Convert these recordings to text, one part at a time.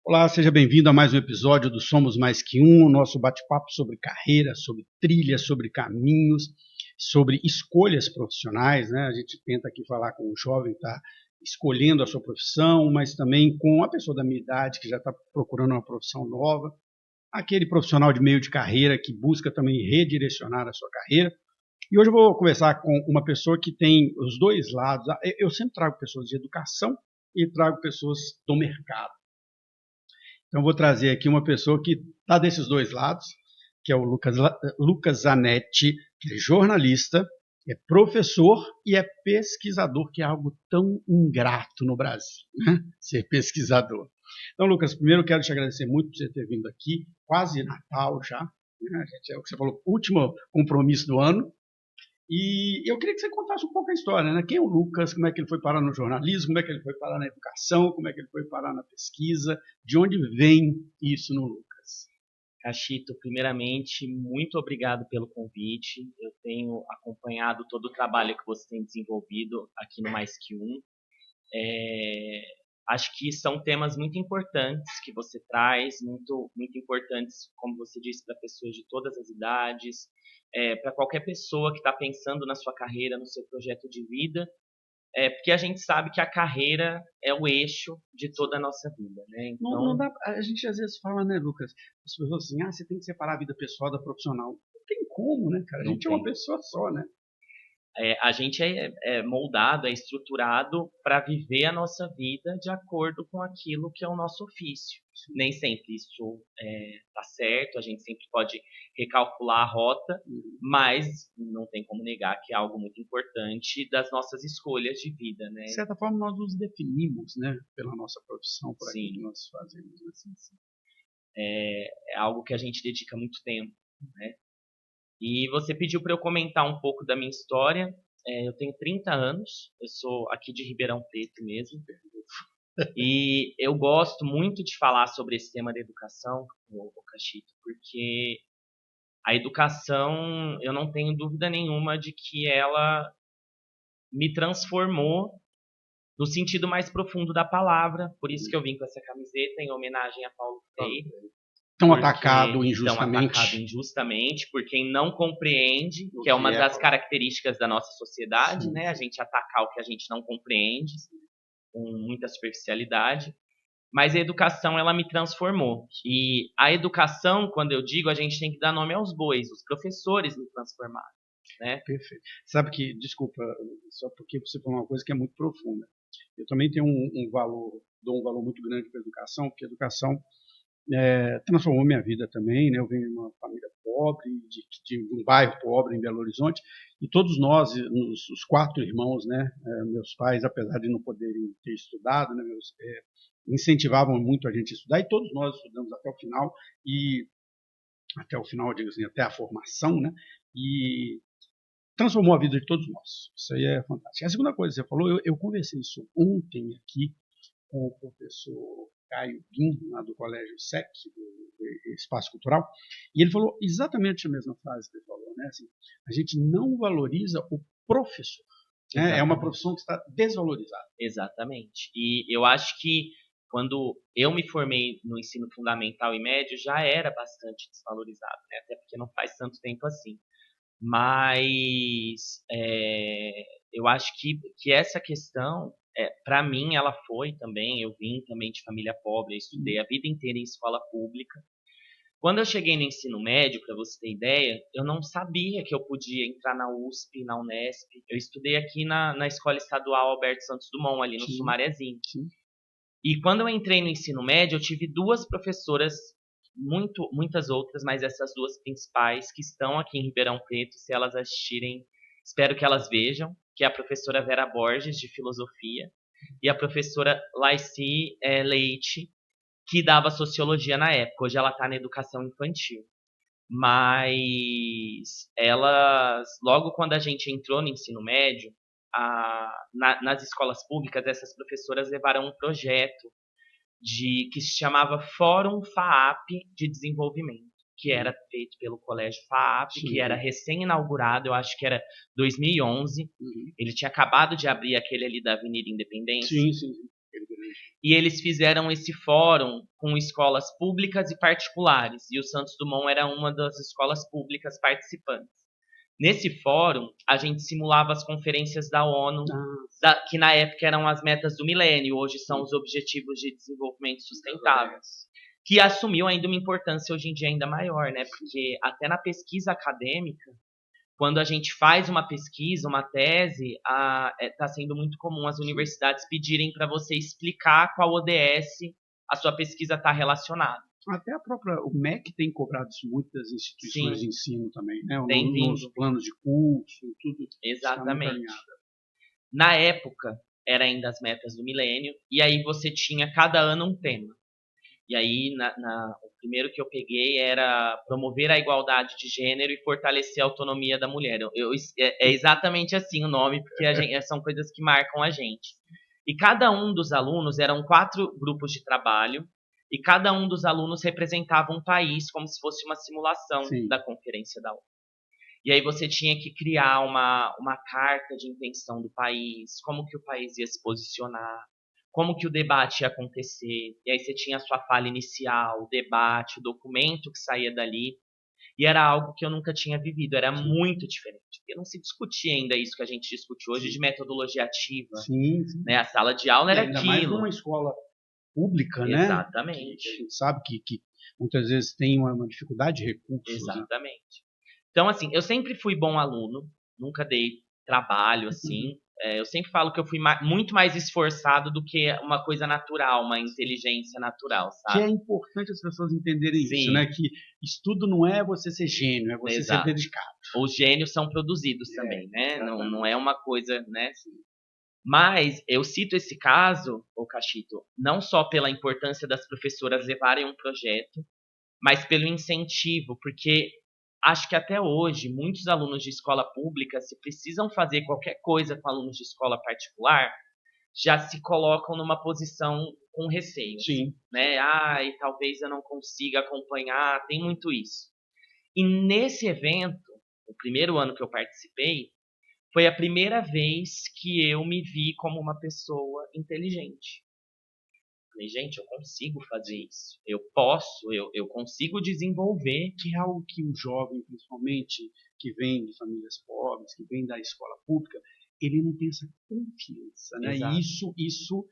Olá, seja bem-vindo a mais um episódio do Somos Mais Que Um, o nosso bate-papo sobre carreira, sobre trilhas, sobre caminhos, sobre escolhas profissionais, né? A gente tenta aqui falar com o jovem que está escolhendo a sua profissão, mas também com a pessoa da minha idade que já está procurando uma profissão nova, aquele profissional de meio de carreira que busca também redirecionar a sua carreira. E hoje eu vou conversar com uma pessoa que tem os dois lados. Eu sempre trago pessoas de educação e trago pessoas do mercado. Então, eu vou trazer aqui uma pessoa que está desses dois lados, que é o Lucas Zanetti, que é jornalista, é professor e é pesquisador, que é algo tão ingrato no Brasil, né? Ser pesquisador. Então, Lucas, primeiro eu quero te agradecer muito por você ter vindo aqui, quase Natal já, né? É o que você falou, último compromisso do ano. E eu queria que você contasse um pouco a história, né? Quem é o Lucas, como é que ele foi parar no jornalismo, como é que ele foi parar na educação, como é que ele foi parar na pesquisa, de onde vem isso no Lucas? Cachito, primeiramente, muito obrigado pelo convite. Eu tenho acompanhado todo o trabalho que você tem desenvolvido aqui no Mais Que Um. Acho que são temas muito importantes que você traz, muito importantes, como você disse, para pessoas de todas as idades, para qualquer pessoa que está pensando na sua carreira, no seu projeto de vida, porque a gente sabe que a carreira é o eixo de toda a nossa vida, né? Não, não Então, dá, a gente às vezes fala, né, Lucas? As pessoas assim, você tem que separar a vida pessoal da profissional. Não tem como, né, cara? A não gente é uma tem. pessoa só, né? A gente é moldado, é estruturado para viver a nossa vida de acordo com aquilo que é o nosso ofício. Nem sempre isso tá certo, a gente sempre pode recalcular a rota, mas não tem como negar que é algo muito importante das nossas escolhas de vida, né? De certa forma, nós nos definimos, né, pela nossa profissão, por aquilo que Sim, nós fazemos. Assim. é algo que a gente dedica muito tempo, né? E você pediu para eu comentar um pouco da minha história. Eu tenho 30 anos, eu sou aqui de Ribeirão Preto mesmo. E eu gosto muito de falar sobre esse tema da educação, o Cachito, porque a educação, eu não tenho dúvida nenhuma de que ela me transformou no sentido mais profundo da palavra. Por isso que eu vim com essa camiseta em homenagem a Paulo Freire. Tão Porque atacado tão atacado injustamente. injustamente por quem não compreende, O que é que uma é, das características da nossa sociedade, sim, né? A gente atacar o que a gente não compreende com muita superficialidade. Mas a educação, ela me transformou. E a educação, quando eu digo, a gente tem que dar nome aos bois. Os professores me transformaram, né? perfeito. Sabe que, desculpa, só porque você falou uma coisa que é muito profunda. Eu também tenho um valor, dou um valor muito grande para a educação, porque a educação transformou minha vida também, né? Eu venho de uma família pobre, de um bairro pobre em Belo Horizonte, e todos nós, os quatro irmãos, né? Meus pais, apesar de não poderem ter estudado, né? Incentivavam muito a gente a estudar, e todos nós estudamos até o final, e até o final, digo assim, até a formação, né? E transformou a vida de todos nós. Isso aí é fantástico. A segunda coisa que você falou, eu conversei isso ontem aqui com o professor Caio Guim, lá do Colégio SEC, do Espaço Cultural, e ele falou exatamente a mesma frase que ele falou, né? Assim, a gente não valoriza o professor. Né? É uma profissão que está desvalorizada. Exatamente. E eu acho que quando eu me formei no ensino fundamental e médio, já era bastante desvalorizado, né? Até porque não faz tanto tempo assim. Mas eu acho que essa questão, para mim, ela foi também. Eu vim também de família pobre, eu estudei a vida inteira em escola pública. Quando eu cheguei no ensino médio, para você ter ideia, eu não sabia que eu podia entrar na USP, na Unesp. Eu estudei aqui na Escola Estadual Alberto Santos Dumont, ali no Sim, Sumarezinho. sim. E quando eu entrei no ensino médio, eu tive duas professoras, muitas outras, mas essas duas principais que estão aqui em Ribeirão Preto, se elas assistirem, espero que elas vejam, que é a professora Vera Borges, de Filosofia, e a professora Laici Leite, que dava Sociologia na época. Hoje ela está na Educação Infantil. Mas elas, logo quando a gente entrou no ensino médio, nas escolas públicas, essas professoras levaram um projeto que se chamava Fórum FAAP de Desenvolvimento, que era feito pelo Colégio FAAP, Sim. que era recém-inaugurado, eu acho que era 2011. Uhum. Ele tinha acabado de abrir aquele ali da Avenida Independência. Sim, sim. E eles fizeram esse fórum com escolas públicas e particulares. E o Santos Dumont era uma das escolas públicas participantes. Nesse fórum, a gente simulava as conferências da ONU, que na época eram as metas do milênio, hoje são os Objetivos de Desenvolvimento Sustentável, que assumiu ainda uma importância hoje em dia ainda maior, né? Porque até na pesquisa acadêmica, quando a gente faz uma pesquisa, uma tese, está sendo muito comum as universidades pedirem para você explicar qual ODS a sua pesquisa está relacionada. Até o MEC tem cobrado isso muito das instituições de ensino também, né? Tem nos planos de curso, tudo. Exatamente. Na época, era ainda as metas do milênio, e aí você tinha cada ano um tema. E aí, o primeiro que eu peguei era promover a igualdade de gênero e fortalecer a autonomia da mulher. É exatamente assim o nome, porque são coisas que marcam a gente. E cada um dos alunos, eram 4 grupos de trabalho, e cada um dos alunos representava um país, como se fosse uma simulação da Conferência da ONU. E aí você tinha que criar uma carta de intenção do país, como que o país ia se posicionar, como que o debate ia acontecer. E aí você tinha a sua fala inicial, o debate, o documento que saía dali. E era algo que eu nunca tinha vivido, era muito diferente. Porque não se discutia ainda isso que a gente discute hoje de metodologia ativa. Sim. Né? A sala de aula era ainda aquilo. Mais numa escola pública, né? Exatamente. A gente sabe que muitas vezes tem uma dificuldade de recursos. Exatamente. Né? Então, assim, eu sempre fui bom aluno, nunca dei trabalho, assim. Eu sempre falo que eu fui muito mais esforçado do que uma coisa natural, uma inteligência natural, sabe? Que é importante as pessoas entenderem isso, né? Que estudo não é você ser gênio, é você ser dedicado. Os gênios são produzidos também, né? Não é uma coisa, né? Mas eu cito esse caso, ô Cachito, não só pela importância das professoras levarem um projeto, mas pelo incentivo, porque acho que até hoje, muitos alunos de escola pública, se precisam fazer qualquer coisa com alunos de escola particular, já se colocam numa posição com receio. Sim. Né? E talvez eu não consiga acompanhar, tem muito isso. E nesse evento, o primeiro ano que eu participei, foi a primeira vez que eu me vi como uma pessoa inteligente. Falei, gente, eu consigo fazer isso. Eu posso, eu consigo desenvolver. Que é algo que o jovem, principalmente, que vem de famílias pobres, que vem da escola pública, ele não tem essa confiança, né? Exato. E isso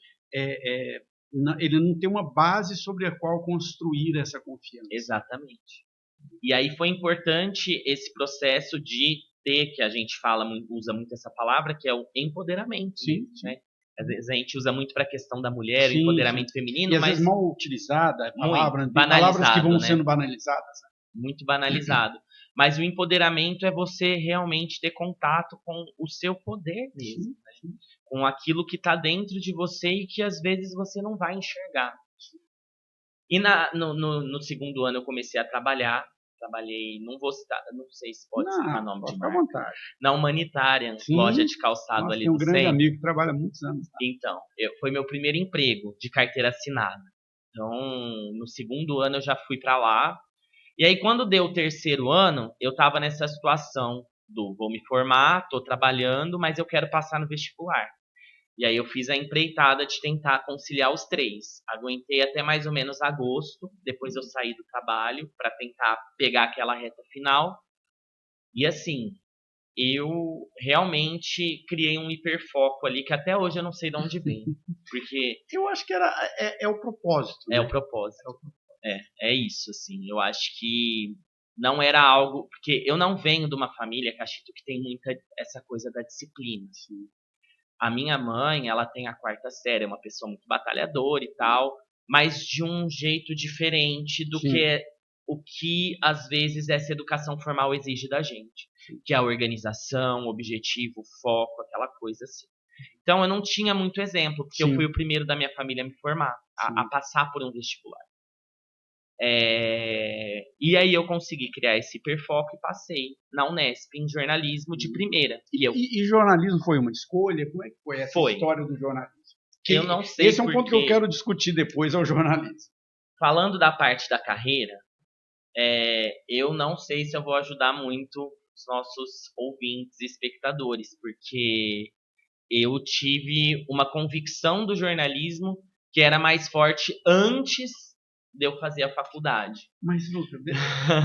ele não tem uma base sobre a qual construir essa confiança. Exatamente. E aí foi importante esse processo de ter, que a gente usa muito essa palavra, que é o empoderamento. Sim. Né? Às vezes a gente usa muito para a questão da mulher, o empoderamento feminino, e às vezes mal utilizada, palavras que vão sendo banalizadas. Muito banalizado. Mas o empoderamento é você realmente ter contato com o seu poder mesmo, né? Com aquilo que está dentro de você e que às vezes você não vai enxergar. E no segundo ano eu comecei a trabalhar. Trabalhei, não sei se pode citar nome de marca. Vontade. Na Humanitária, loja de calçado ali tem um do grande centro. Amigo que trabalha há muitos anos. Tá? Então, foi meu primeiro emprego de carteira assinada. Então, no segundo ano eu já fui para lá. E aí, quando deu o terceiro ano, eu estava nessa situação vou me formar, estou trabalhando, mas eu quero passar no vestibular. E aí eu fiz a empreitada de tentar conciliar os 3. Aguentei até mais ou menos agosto, depois eu saí do trabalho para tentar pegar aquela reta final. E assim, eu realmente criei um hiperfoco ali que até hoje eu não sei de onde vem. Porque eu acho que é o propósito. É o propósito. É isso, assim. Eu acho que não era algo... Porque eu não venho de uma família, Cachito, que tem muita essa coisa da disciplina. Assim. A minha mãe, ela tem a 4ª série, é uma pessoa muito batalhadora e tal, mas de um jeito diferente do que o que, às vezes, essa educação formal exige da gente. Que é a organização, o objetivo, o foco, aquela coisa assim. Então, eu não tinha muito exemplo, porque eu fui o primeiro da minha família a me formar, a passar por um vestibular. E aí eu consegui criar esse hiperfoco e passei na Unesp em jornalismo de primeira. E jornalismo foi uma escolha? Como é que foi essa história do jornalismo? Eu não sei. Esse é um ponto que eu quero discutir depois, é o jornalismo. Falando da parte da carreira, eu não sei se eu vou ajudar muito os nossos ouvintes e espectadores, porque eu tive uma convicção do jornalismo que era mais forte antes de eu fazer a faculdade. Mas, Lucas,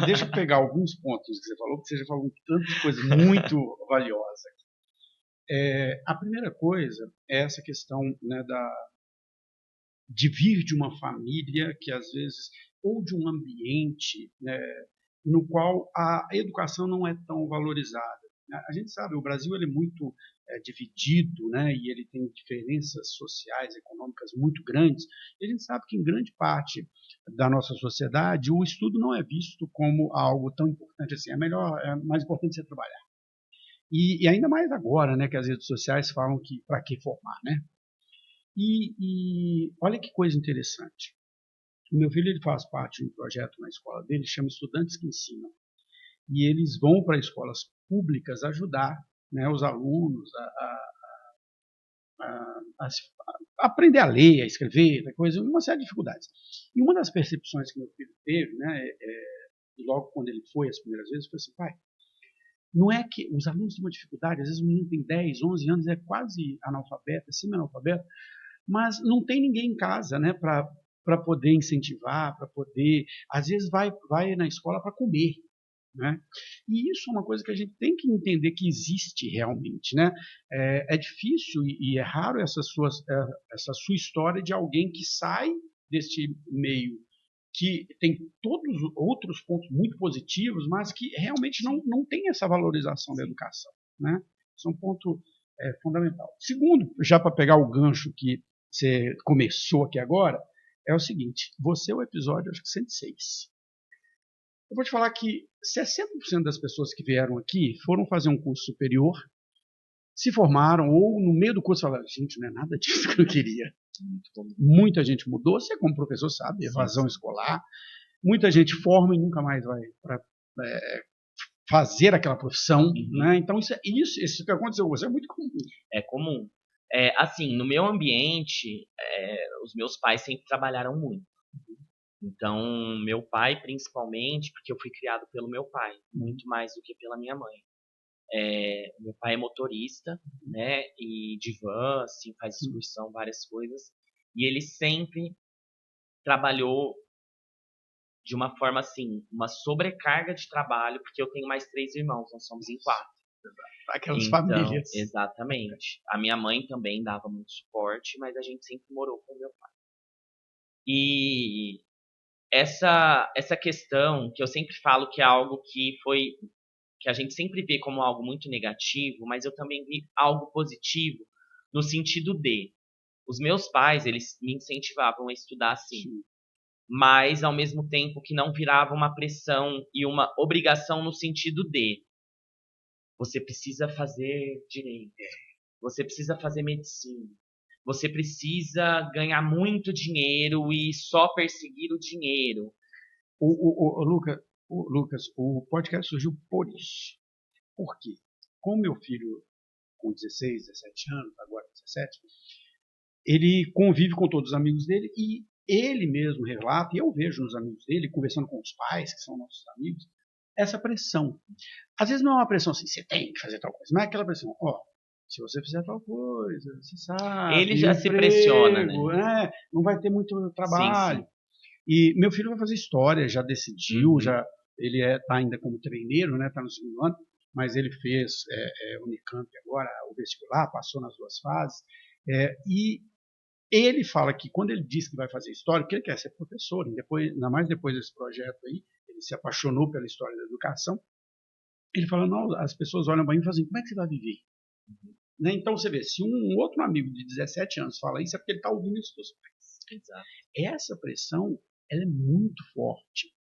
deixa eu pegar alguns pontos que você falou, porque você já falou tantas coisas muito valiosas. A primeira coisa é essa questão, né, de vir de uma família que, às vezes, ou de um ambiente, né, no qual a educação não é tão valorizada. A gente sabe, o Brasil ele é muito dividido, né, e ele tem diferenças sociais, econômicas muito grandes. E a gente sabe que em grande parte da nossa sociedade o estudo não é visto como algo tão importante assim. É mais importante você trabalhar. E ainda mais agora, né, que as redes sociais falam que para que formar, né? E olha que coisa interessante. O meu filho ele faz parte de um projeto na escola dele, chama Estudantes que Ensinam. E eles vão para escolas públicas ajudar, né, os alunos a aprender a ler, a escrever, uma série de dificuldades. E uma das percepções que meu filho teve, né, logo quando ele foi as primeiras vezes, foi assim, pai, não é que os alunos têm uma dificuldade, às vezes o menino tem 10, 11 anos, é quase analfabeto, semi-analfabeto, mas não tem ninguém em casa, né, para poder incentivar, para poder, às vezes vai na escola para comer, né? E isso é uma coisa que a gente tem que entender que existe realmente, né? É difícil e é raro essa sua história de alguém que sai deste meio que tem todos os outros pontos muito positivos, mas que realmente não tem essa valorização da educação, né? Isso é um ponto fundamental. Segundo, já para pegar o gancho que você começou aqui agora, é o seguinte, você é o episódio, acho que 106. Eu vou te falar que 60% das pessoas que vieram aqui foram fazer um curso superior, se formaram, ou no meio do curso falaram, gente, não é nada disso que eu queria. Muita gente mudou, você como professor sabe, evasão escolar. Muita gente forma e nunca mais vai para fazer aquela profissão. Né? Então, isso que aconteceu com você é muito comum. É comum. Assim, no meu ambiente, os meus pais sempre trabalharam muito. Então, meu pai, principalmente, porque eu fui criado pelo meu pai, muito mais do que pela minha mãe. Meu pai é motorista, né, e de van, assim, faz excursão, várias coisas. E ele sempre trabalhou de uma forma, assim, uma sobrecarga de trabalho, porque eu tenho mais 3 irmãos, nós somos em 4. Aquelas Então, famílias. exatamente. A minha mãe também dava muito suporte, mas a gente sempre morou com meu pai. E essa questão que eu sempre falo que é algo que a gente sempre vê como algo muito negativo, mas eu também vi algo positivo no sentido de os meus pais, eles me incentivavam a estudar sim, mas ao mesmo tempo que não virava uma pressão e uma obrigação no sentido de você precisa fazer direito, você precisa fazer medicina, você precisa ganhar muito dinheiro e só perseguir o dinheiro. Lucas, o podcast surgiu por isso. Por quê? Com meu filho com 16, 17 anos, agora 17, ele convive com todos os amigos dele e ele mesmo relata, e eu vejo nos amigos dele, conversando com os pais, que são nossos amigos, essa pressão. Às vezes não é uma pressão assim, você tem que fazer tal coisa, mas é aquela pressão, se você fizer tal coisa, você sabe. Ele já se pressiona, né? Não vai ter muito trabalho. Sim. E meu filho vai fazer história, já decidiu, ele está ainda como treineiro, né? Está no segundo ano, mas ele fez Unicamp agora, o vestibular, passou nas 2 fases. E ele fala que quando ele diz que vai fazer história, que ele quer ser professor, ainda mais depois desse projeto aí, ele se apaixonou pela história da educação. Ele fala, não, as pessoas olham para mim e falam assim, como é que você vai viver? Né? Então você vê, se um outro amigo de 17 anos fala isso, é porque ele está ouvindo isso dos pais. Exato. Essa pressão, ela é muito forte.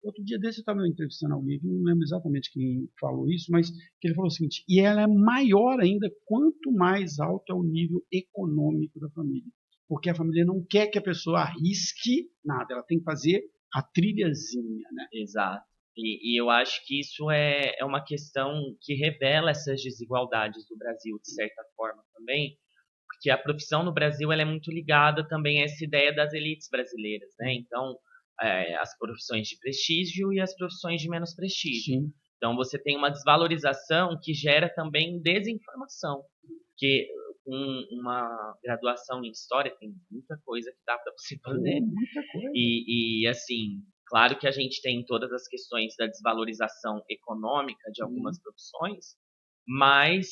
Outro dia desse eu estava entrevistando alguém, não lembro exatamente quem falou isso, mas que ele falou o seguinte, e ela é maior ainda quanto mais alto é o nível econômico da família. Porque a família não quer que a pessoa arrisque nada, ela tem que fazer a trilhazinha, né? Exato. E eu acho que isso é uma questão que revela essas desigualdades do Brasil, de certa forma, também, porque a profissão no Brasil ela é muito ligada também a essa ideia das elites brasileiras, né? Então, as profissões de prestígio e as profissões de menos prestígio. Sim. Então, você tem uma desvalorização que gera também desinformação, porque com uma graduação em História, tem muita coisa que dá para você fazer. Muita coisa. E, assim, claro que a gente tem todas as questões da desvalorização econômica de algumas profissões, mas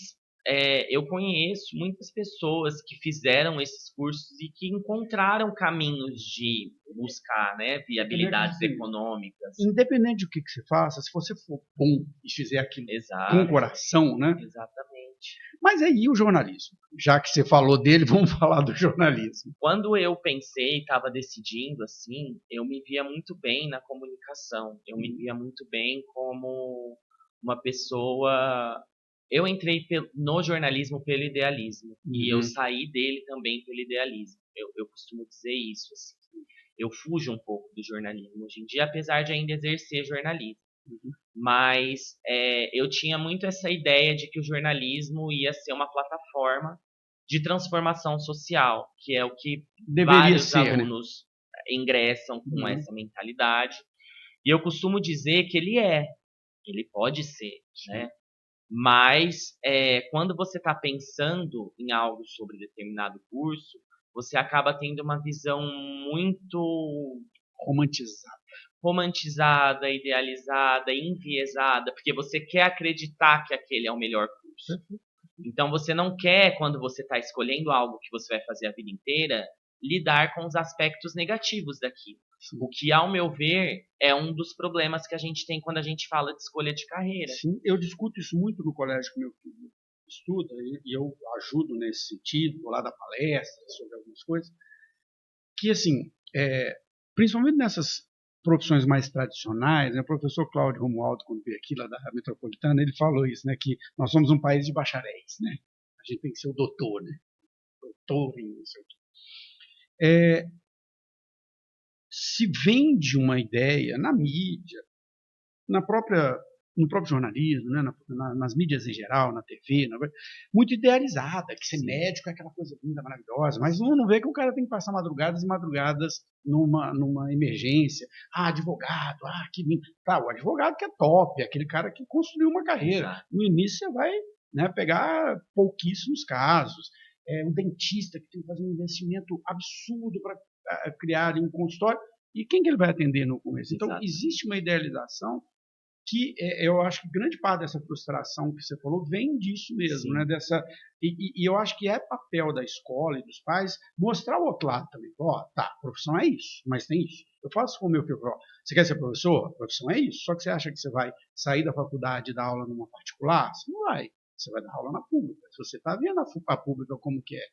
eu conheço muitas pessoas que fizeram esses cursos e que encontraram caminhos de buscar, né, viabilidades econômicas. Independente do que você faça, se você for bom e fizer aquilo Exato, com coração, né? Exatamente. Mas aí o jornalismo, já que você falou dele, vamos falar do jornalismo. Quando eu pensei, estava decidindo assim, eu me via muito bem na comunicação. Eu me via muito bem como uma pessoa. Eu entrei no jornalismo pelo idealismo e eu saí dele também pelo idealismo. Eu costumo dizer isso. Assim. Eu fujo um pouco do jornalismo hoje em dia, apesar de ainda exercer jornalismo. Mas eu tinha muito essa ideia de que o jornalismo ia ser uma plataforma de transformação social, que é o que vários alunos ingressam com essa mentalidade. E eu costumo dizer que ele pode ser, né? Mas quando você está pensando em algo sobre determinado curso, você acaba tendo uma visão muito romantizada, idealizada, enviesada, porque você quer acreditar que aquele é o melhor curso. Então você não quer, quando você está escolhendo algo que você vai fazer a vida inteira, lidar com os aspectos negativos daquilo. O que, ao meu ver, é um dos problemas que a gente tem quando a gente fala de escolha de carreira. Sim, eu discuto isso muito no colégio que meu filho estuda, e eu ajudo nesse sentido, vou lá dar palestras sobre algumas coisas, que assim, principalmente nessas profissões mais tradicionais, né, o professor Cláudio Romualdo, quando veio aqui lá da Metropolitana, ele falou isso, né, que nós somos um país de bacharéis, né, a gente tem que ser o doutor, né, doutor em não sei o quê. Se vende uma ideia na mídia, no próprio jornalismo, né, nas mídias em geral, na TV, muito idealizada, que ser médico é aquela coisa linda, maravilhosa, mas não vê que o cara tem que passar madrugadas e madrugadas numa emergência. Advogado, que lindo. Tá, o advogado que é top, aquele cara que construiu uma carreira. Exato. No início você vai, né, pegar pouquíssimos casos. Um dentista que tem que fazer um investimento absurdo para criar um consultório. E quem que ele vai atender no começo? Então, existe uma idealização que eu acho que grande parte dessa frustração que você falou vem disso mesmo, né? E eu acho que é papel da escola e dos pais mostrar o outro lado também. Tá, profissão é isso, mas tem isso. Eu faço com o meu filho, você quer ser professor? A profissão é isso. Só que você acha que você vai sair da faculdade e dar aula numa particular? Você não vai. Você vai dar aula na pública. Se você está vendo a pública como que é.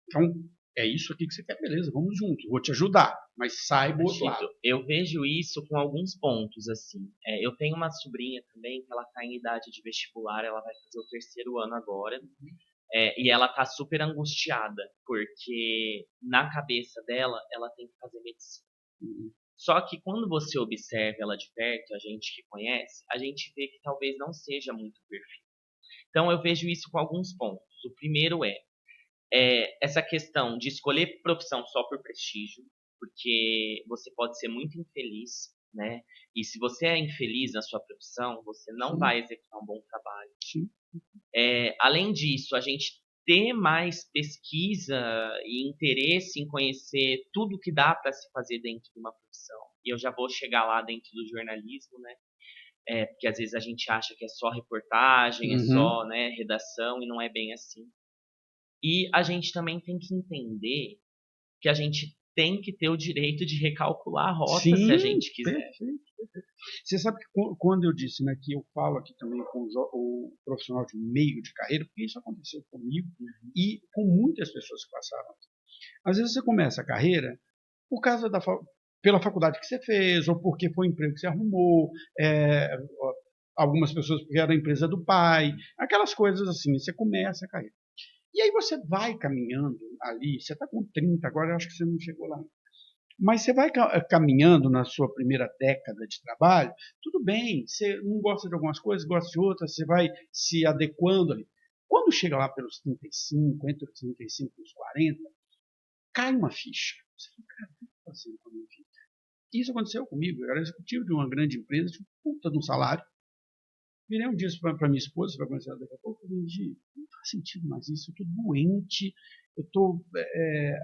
Então, é isso aqui que você quer, beleza, vamos juntos, vou te ajudar, mas saiba o outro lado. Eu vejo isso com alguns pontos, assim. Eu tenho uma sobrinha também, que ela está em idade de vestibular, ela vai fazer o 3º ano agora, e ela tá super angustiada, porque na cabeça dela, ela tem que fazer medicina. Só que quando você observa ela de perto, a gente que conhece, a gente vê que talvez não seja muito perfil. Então eu vejo isso com alguns pontos. O primeiro essa questão de escolher profissão só por prestígio, porque você pode ser muito infeliz, né? E se você é infeliz na sua profissão, você não vai executar um bom trabalho. Além disso, a gente ter mais pesquisa e interesse em conhecer tudo que dá para se fazer dentro de uma profissão. E eu já vou chegar lá dentro do jornalismo, né? Porque às vezes a gente acha que é só reportagem, é só, né, redação, e não é bem assim. E a gente também tem que entender que a gente tem que ter o direito de recalcular a rota se a gente quiser. Perfeito. Você sabe que quando eu disse, né, que eu falo aqui também com o profissional de meio de carreira, porque isso aconteceu comigo e com muitas pessoas que passaram aqui. Às vezes você começa a carreira por causa pela faculdade que você fez, ou porque foi o emprego que você arrumou, algumas pessoas porque era a empresa do pai, aquelas coisas assim, você começa a carreira. E aí você vai caminhando ali, você está com 30, agora eu acho que você não chegou lá. Mas você vai caminhando na sua primeira década de trabalho, tudo bem, você não gosta de algumas coisas, gosta de outras, você vai se adequando ali. Quando chega lá pelos 35, entre os 35 e os 40, cai uma ficha. Você fala, cara, o que eu estou fazendo com a minha vida? Isso aconteceu comigo, eu era executivo de uma grande empresa, tinha puta de um salário. Virei um dia para minha esposa, vai começar daqui a pouco, eu falei, não faz sentido mais isso, eu estou doente,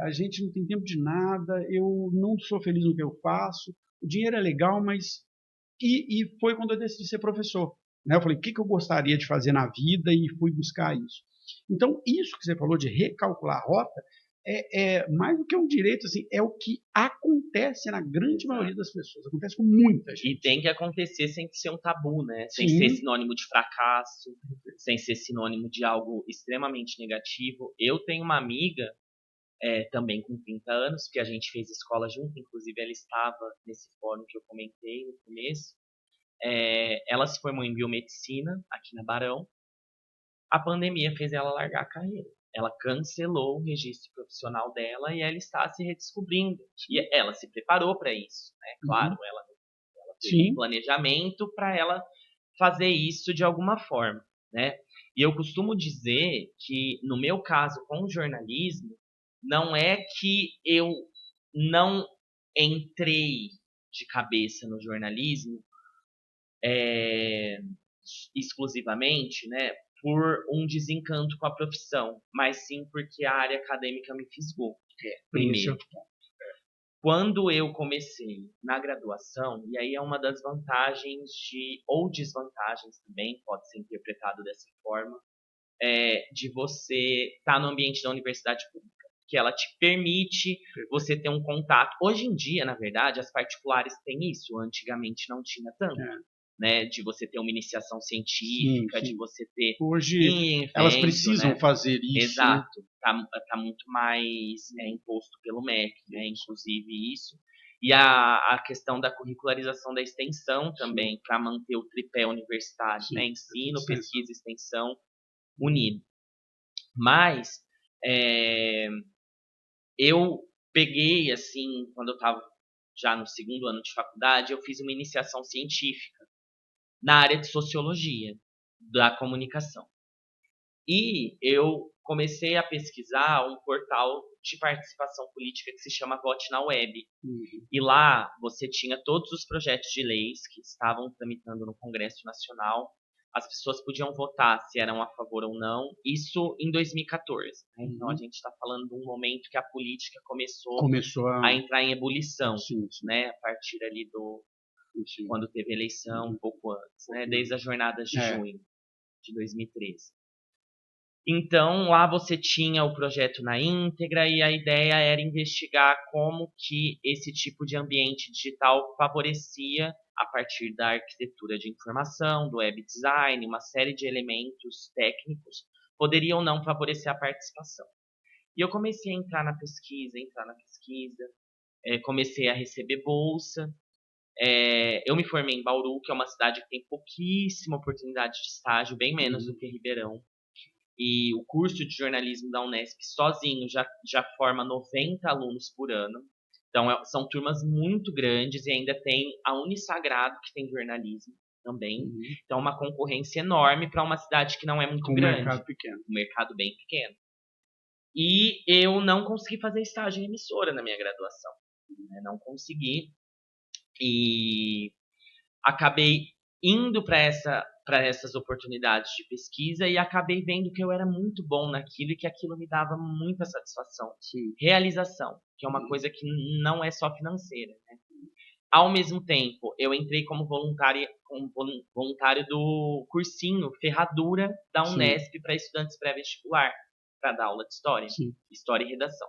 a gente não tem tempo de nada, eu não sou feliz no que eu faço, o dinheiro é legal, mas... E foi quando eu decidi ser professor. Né? Eu falei, o que eu gostaria de fazer na vida e fui buscar isso. Então, isso que você falou de recalcular a rota é mais do que um direito, assim, é o que acontece na grande maioria das pessoas. Acontece com muita gente. E tem que acontecer sem ser um tabu, né? Sem Sim. ser sinônimo de fracasso, sem ser sinônimo de algo extremamente negativo. Eu tenho uma amiga, também com 30 anos, que a gente fez escola junto, inclusive ela estava nesse fórum que eu comentei no começo. Ela se formou em biomedicina aqui na Barão. A pandemia fez ela largar a carreira. Ela cancelou o registro profissional dela e ela está se redescobrindo. E ela se preparou para isso, né? Claro, ela teve um planejamento para ela fazer isso de alguma forma, né? E eu costumo dizer que, no meu caso com o jornalismo, não é que eu não entrei de cabeça no jornalismo exclusivamente, né, por um desencanto com a profissão, mas sim porque a área acadêmica me fisgou. Primeiro, quando eu comecei na graduação, e aí é uma das vantagens ou desvantagens também, pode ser interpretado dessa forma, de você estar no ambiente da universidade pública, que ela te permite você ter um contato. Hoje em dia, na verdade, as particulares têm isso, antigamente não tinha tanto. Né, de você ter uma iniciação científica, sim. De você ter... Hoje elas precisam, né, fazer isso. Exato. Né? Tá muito mais imposto pelo MEC, né, inclusive isso. E a questão da curricularização da extensão também, para manter o tripé universitário, né, ensino, pesquisa e extensão unido. Mas eu peguei, assim, quando eu estava já no segundo ano de faculdade, eu fiz uma iniciação científica na área de sociologia da comunicação. E eu comecei a pesquisar um portal de participação política que se chama Vote na Web. E lá você tinha todos os projetos de leis que estavam tramitando no Congresso Nacional. As pessoas podiam votar se eram a favor ou não. Isso em 2014. Né? Então a gente está falando de um momento que a política começou a entrar em ebulição, né? A partir ali quando teve eleição, um pouco antes, né? Desde as jornadas de junho de 2013. Então, lá você tinha o projeto na íntegra e a ideia era investigar como que esse tipo de ambiente digital favorecia, a partir da arquitetura de informação, do web design, uma série de elementos técnicos, poderiam ou não favorecer a participação. E eu comecei a entrar na pesquisa, comecei a receber bolsa. Eu me formei em Bauru, que é uma cidade que tem pouquíssima oportunidade de estágio, bem menos do que Ribeirão. E o curso de jornalismo da Unesp sozinho já forma 90 alunos por ano. Então são turmas muito grandes e ainda tem a Unisagrado, que tem jornalismo também. Então uma concorrência enorme para uma cidade que não é muito grande. Um mercado pequeno. Um mercado bem pequeno. E eu não consegui fazer estágio em emissora na minha graduação. Não consegui. E acabei indo para essas oportunidades de pesquisa e acabei vendo que eu era muito bom naquilo e que aquilo me dava muita satisfação. Realização, que é uma coisa que não é só financeira. Né? Ao mesmo tempo, eu entrei como voluntário do cursinho Ferradura da Unesp para estudantes pré-vestibular, para dar aula de história, história e redação.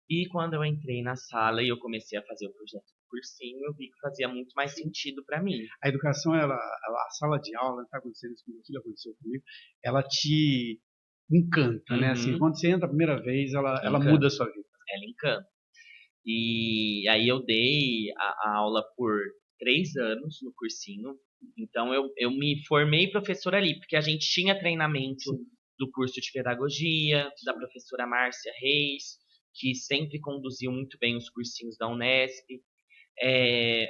E quando eu entrei na sala e eu comecei a fazer o projeto do cursinho, eu vi que fazia muito mais sentido para mim. A educação, a sala de aula, está acontecendo isso comigo, aconteceu comigo, ela te encanta, né? Assim, quando você entra a primeira vez, ela muda a sua vida. Ela encanta. E aí eu dei a aula por 3 anos no cursinho. Então eu me formei professor ali, porque a gente tinha treinamento do curso de pedagogia, da professora Márcia Reis, que sempre conduziu muito bem os cursinhos da Unesp.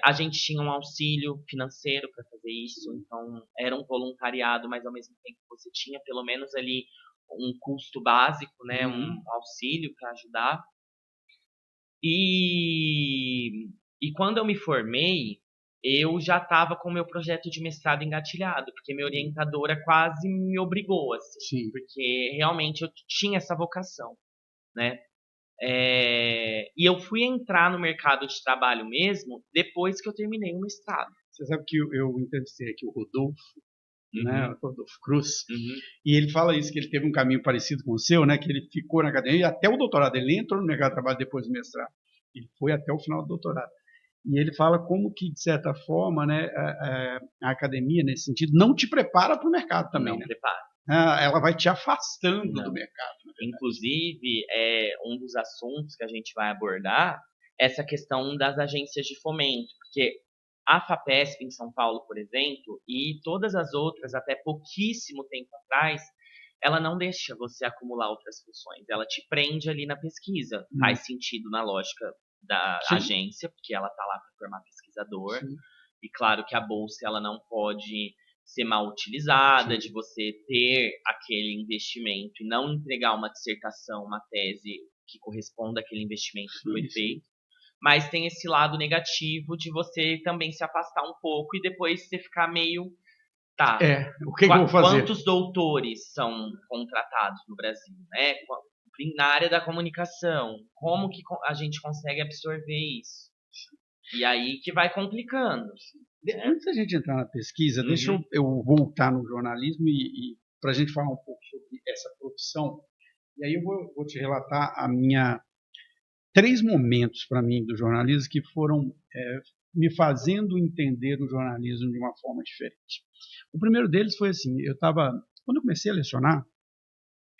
A gente tinha um auxílio financeiro para fazer isso, então era um voluntariado, mas ao mesmo tempo você tinha pelo menos ali um custo básico, né, um auxílio para ajudar. E quando eu me formei, eu já estava com o meu projeto de mestrado engatilhado, porque minha orientadora quase me obrigou, assim, Sim. porque realmente eu tinha essa vocação, né? E eu fui entrar no mercado de trabalho mesmo depois que eu terminei o mestrado. Você sabe que eu entrevistei aqui o Rodolfo, né, Uhum, o Rodolfo Cruz, uhum, e ele fala isso, que ele teve um caminho parecido com o seu, né, que ele ficou na academia até o doutorado, ele entrou no mercado de trabalho depois do mestrado, ele foi até o final do doutorado. E ele fala como que, de certa forma, né, a academia, nesse sentido, não te prepara para o mercado também, não né? preparo. Ela vai te afastando do Não. mercado, na verdade. Inclusive, um dos assuntos que a gente vai abordar é essa questão das agências de fomento, porque a FAPESP em São Paulo, por exemplo, e todas as outras, até pouquíssimo tempo atrás, ela não deixa você acumular outras funções, ela te prende ali na pesquisa. Faz sentido na lógica da Sim, agência, porque ela está lá para formar pesquisador, sim, e claro que a bolsa ela não pode ser mal utilizada, sim, de você ter aquele investimento e não entregar uma dissertação, uma tese que corresponda àquele investimento que foi sim, sim. feito. Mas tem esse lado negativo de você também se afastar um pouco e depois você ficar meio, tá, O que que eu vou fazer? quantos doutores são contratados no Brasil, né? Na área da comunicação, como que a gente consegue absorver isso? E aí que vai complicando, né? Antes da gente entrar na pesquisa, deixa Uhum, eu voltar no jornalismo e para a gente falar um pouco sobre essa profissão. E aí eu vou te relatar a minha três momentos para mim do jornalismo que foram me fazendo entender o jornalismo de uma forma diferente. O primeiro deles foi assim, quando eu comecei a lecionar,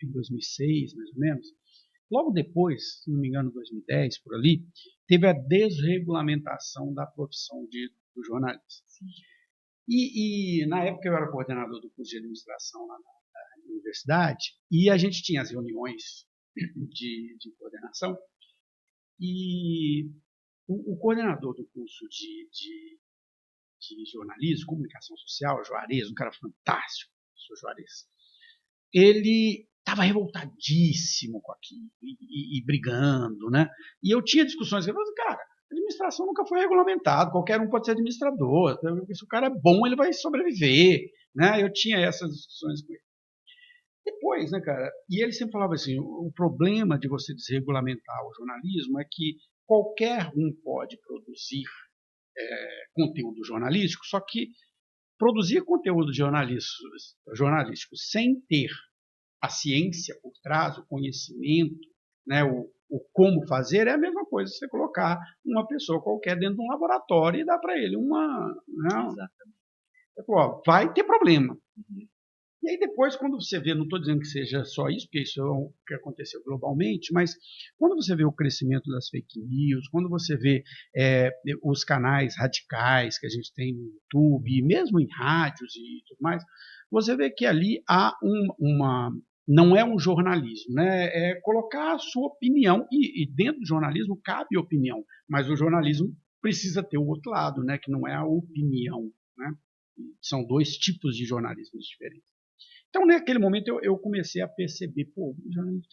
em 2006, mais ou menos, logo depois, se não me engano, 2010, por ali, teve a desregulamentação da profissão do jornalista. Na época eu era coordenador do curso de administração lá na universidade, e a gente tinha as reuniões de coordenação, e o coordenador do curso de jornalismo, comunicação social, o Juarez, um cara fantástico, o professor Juarez, ele estava revoltadíssimo com aquilo e brigando, né? E eu tinha discussões, eu falei assim, cara, a administração nunca foi regulamentada, qualquer um pode ser administrador, se o cara é bom, ele vai sobreviver, né? Eu tinha essas discussões com ele. Depois, né, cara, e ele sempre falava assim, o problema de você desregulamentar o jornalismo é que qualquer um pode produzir conteúdo jornalístico, só que produzir conteúdo jornalístico sem ter a ciência por trás, o conhecimento, né, o como fazer, é a mesma coisa você colocar uma pessoa qualquer dentro de um laboratório e dar para ele uma. Não, exatamente. vai ter problema. Uhum. E aí depois, quando você vê, não estou dizendo que seja só isso, porque isso é o que aconteceu globalmente, mas quando você vê o crescimento das fake news, quando você vê os canais radicais que a gente tem no YouTube, e mesmo em rádios e tudo mais, você vê que ali há não é um jornalismo, né? É colocar a sua opinião, e dentro do jornalismo cabe opinião, mas o jornalismo precisa ter o outro lado, né? Que não é a opinião, né? São dois tipos de jornalismos diferentes. Então, naquele momento, eu comecei a perceber, pô, o jornalismo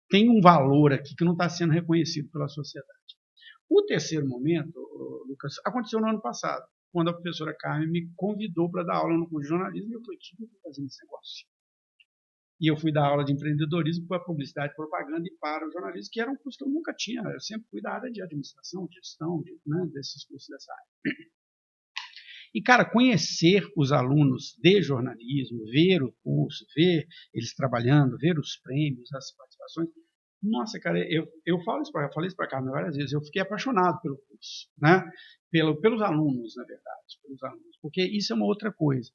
tem um valor aqui que não está sendo reconhecido pela sociedade. O terceiro momento, Lucas, aconteceu no ano passado, quando a professora Carmen me convidou para dar aula no curso de jornalismo, e eu falei, o que eu estou fazendo esse negócio? E eu fui dar aula de empreendedorismo para publicidade, propaganda e para o jornalismo, que era um curso que eu nunca tinha. Eu sempre fui da área de administração, de gestão, desses cursos dessa área. E, cara, conhecer os alunos de jornalismo, ver o curso, ver eles trabalhando, ver os prêmios, as participações. Nossa, cara, eu falei isso para a Carmen várias vezes, eu fiquei apaixonado pelo curso, né? Pelos alunos, na verdade, pelos alunos, porque isso é uma outra coisa.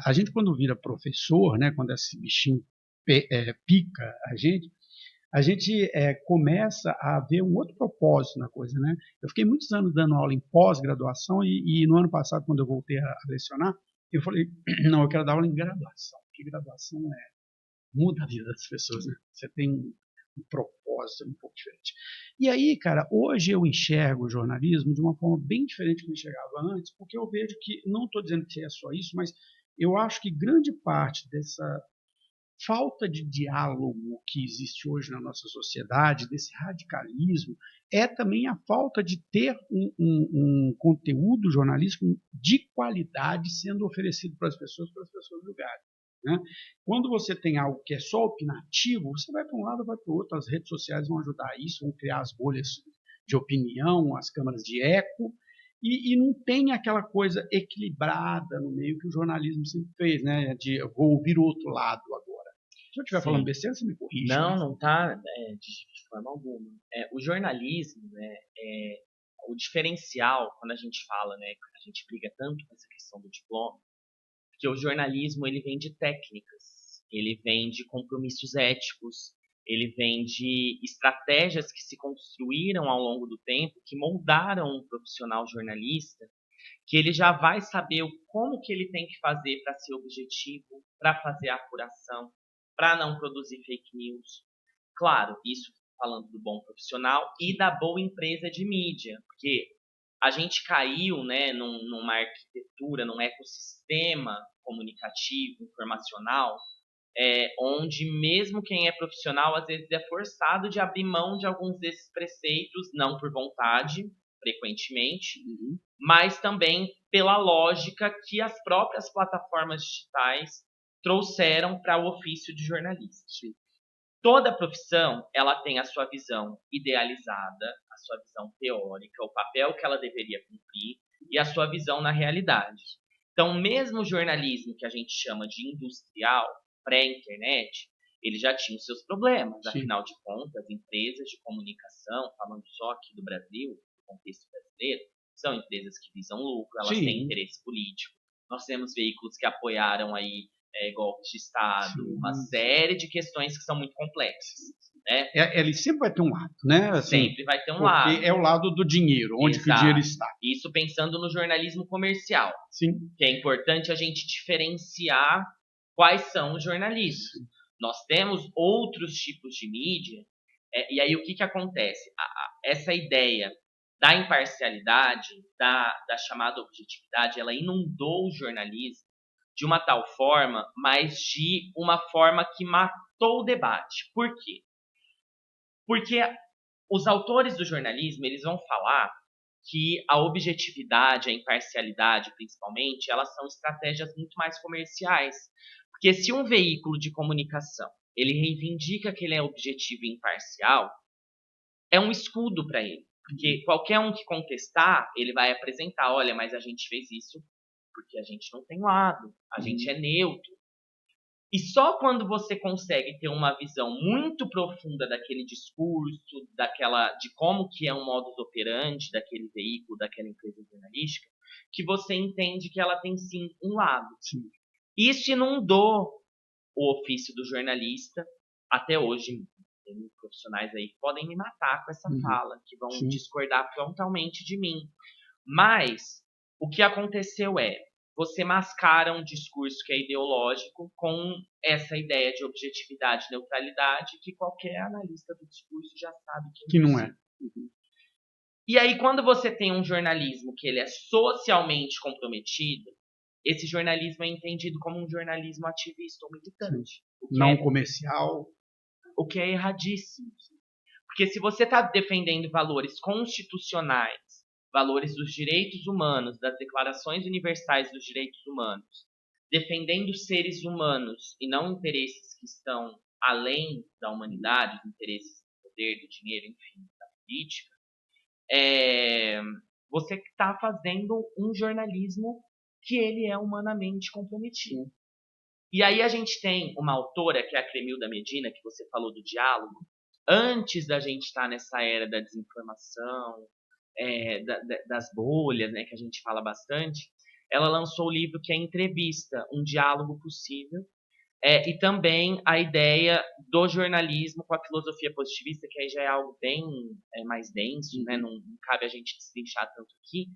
A gente, quando vira professor, né, quando esse bichinho pica a gente começa a ver um outro propósito na coisa, né? Eu fiquei muitos anos dando aula em pós-graduação e no ano passado, quando eu voltei a lecionar, eu falei, não, eu quero dar aula em graduação, porque graduação muda a vida das pessoas, né? Você tem um propósito um pouco diferente. E aí, cara, hoje eu enxergo o jornalismo de uma forma bem diferente do que eu enxergava antes, porque eu vejo que, não estou dizendo que é só isso, mas eu acho que grande parte falta de diálogo que existe hoje na nossa sociedade, desse radicalismo, é também a falta de ter um conteúdo jornalístico de qualidade sendo oferecido para as pessoas julgarem. Né? Quando você tem algo que é só opinativo, você vai para um lado, vai para o outro, as redes sociais vão ajudar isso, vão criar as bolhas de opinião, as câmaras de eco, e não tem aquela coisa equilibrada no meio que o jornalismo sempre fez, né? De eu vou ouvir o outro lado agora. Se eu estiver falando besteira, você me corrige. Não tá de forma alguma. O jornalismo, né, o diferencial, quando a gente fala, né, a gente briga tanto com essa questão do diploma, porque o jornalismo ele vem de técnicas, ele vem de compromissos éticos, ele vem de estratégias que se construíram ao longo do tempo, que moldaram um profissional jornalista, que ele já vai saber como que ele tem que fazer para ser objetivo, para fazer a apuração, para não produzir fake news. Claro, isso falando do bom profissional e da boa empresa de mídia, porque a gente caiu, né, numa arquitetura, num ecossistema comunicativo, informacional, onde mesmo quem é profissional às vezes é forçado de abrir mão de alguns desses preceitos, não por vontade, frequentemente, mas também pela lógica que as próprias plataformas digitais trouxeram para o ofício de jornalista. Toda profissão, ela tem a sua visão idealizada, a sua visão teórica, o papel que ela deveria cumprir e a sua visão na realidade. Então, mesmo o jornalismo que a gente chama de industrial, pré-internet, ele já tinha os seus problemas. Sim. Afinal de contas, empresas de comunicação, falando só aqui do Brasil, do contexto brasileiro, são empresas que visam lucro, elas Sim. têm interesse político. Nós temos veículos que apoiaram aí golpes de Estado, Sim. uma série de questões que são muito complexas. Né? Ele sempre vai ter um lado, né? Assim, sempre vai ter um porque lado. É o lado do dinheiro, onde que o dinheiro está. Isso pensando no jornalismo comercial. Sim. Que é importante a gente diferenciar quais são os jornalistas. Sim. Nós temos outros tipos de mídia, e aí o que acontece? Essa ideia da imparcialidade, da chamada objetividade, ela inundou o jornalismo de uma tal forma, mas de uma forma que matou o debate. Por quê? Porque os autores do jornalismo, eles vão falar que a objetividade, a imparcialidade, principalmente, elas são estratégias muito mais comerciais. Porque se um veículo de comunicação, ele reivindica que ele é objetivo e imparcial, é um escudo para ele. Porque qualquer um que contestar, ele vai apresentar, olha, mas a gente fez isso porque a gente não tem lado, a gente é neutro. E só quando você consegue ter uma visão muito profunda daquele discurso, de como que é um modus operandi daquele veículo, daquela empresa jornalística, que você entende que ela tem sim um lado. Sim. Isso inundou o ofício do jornalista até hoje. Tem profissionais aí que podem me matar com essa fala, que vão discordar frontalmente de mim. Mas o que aconteceu você mascara um discurso que é ideológico com essa ideia de objetividade e neutralidade que qualquer analista do discurso já sabe que não é. E aí, quando você tem um jornalismo que ele é socialmente comprometido, esse jornalismo é entendido como um jornalismo ativista ou militante. Não comercial. O que é erradíssimo. Porque se você está defendendo valores constitucionais, valores dos direitos humanos, das declarações universais dos direitos humanos, defendendo seres humanos e não interesses que estão além da humanidade, interesses do poder, do dinheiro, enfim, da política, você está fazendo um jornalismo que ele é humanamente comprometido. E aí a gente tem uma autora, que é a Cremilda Medina, que você falou do diálogo, antes da gente estar nessa era da desinformação, das bolhas, né, que a gente fala bastante, ela lançou o livro que é Entrevista, um diálogo possível, e também a ideia do jornalismo com a filosofia positivista, que aí já é algo bem mais denso, né, não cabe a gente destrinchar tanto aqui,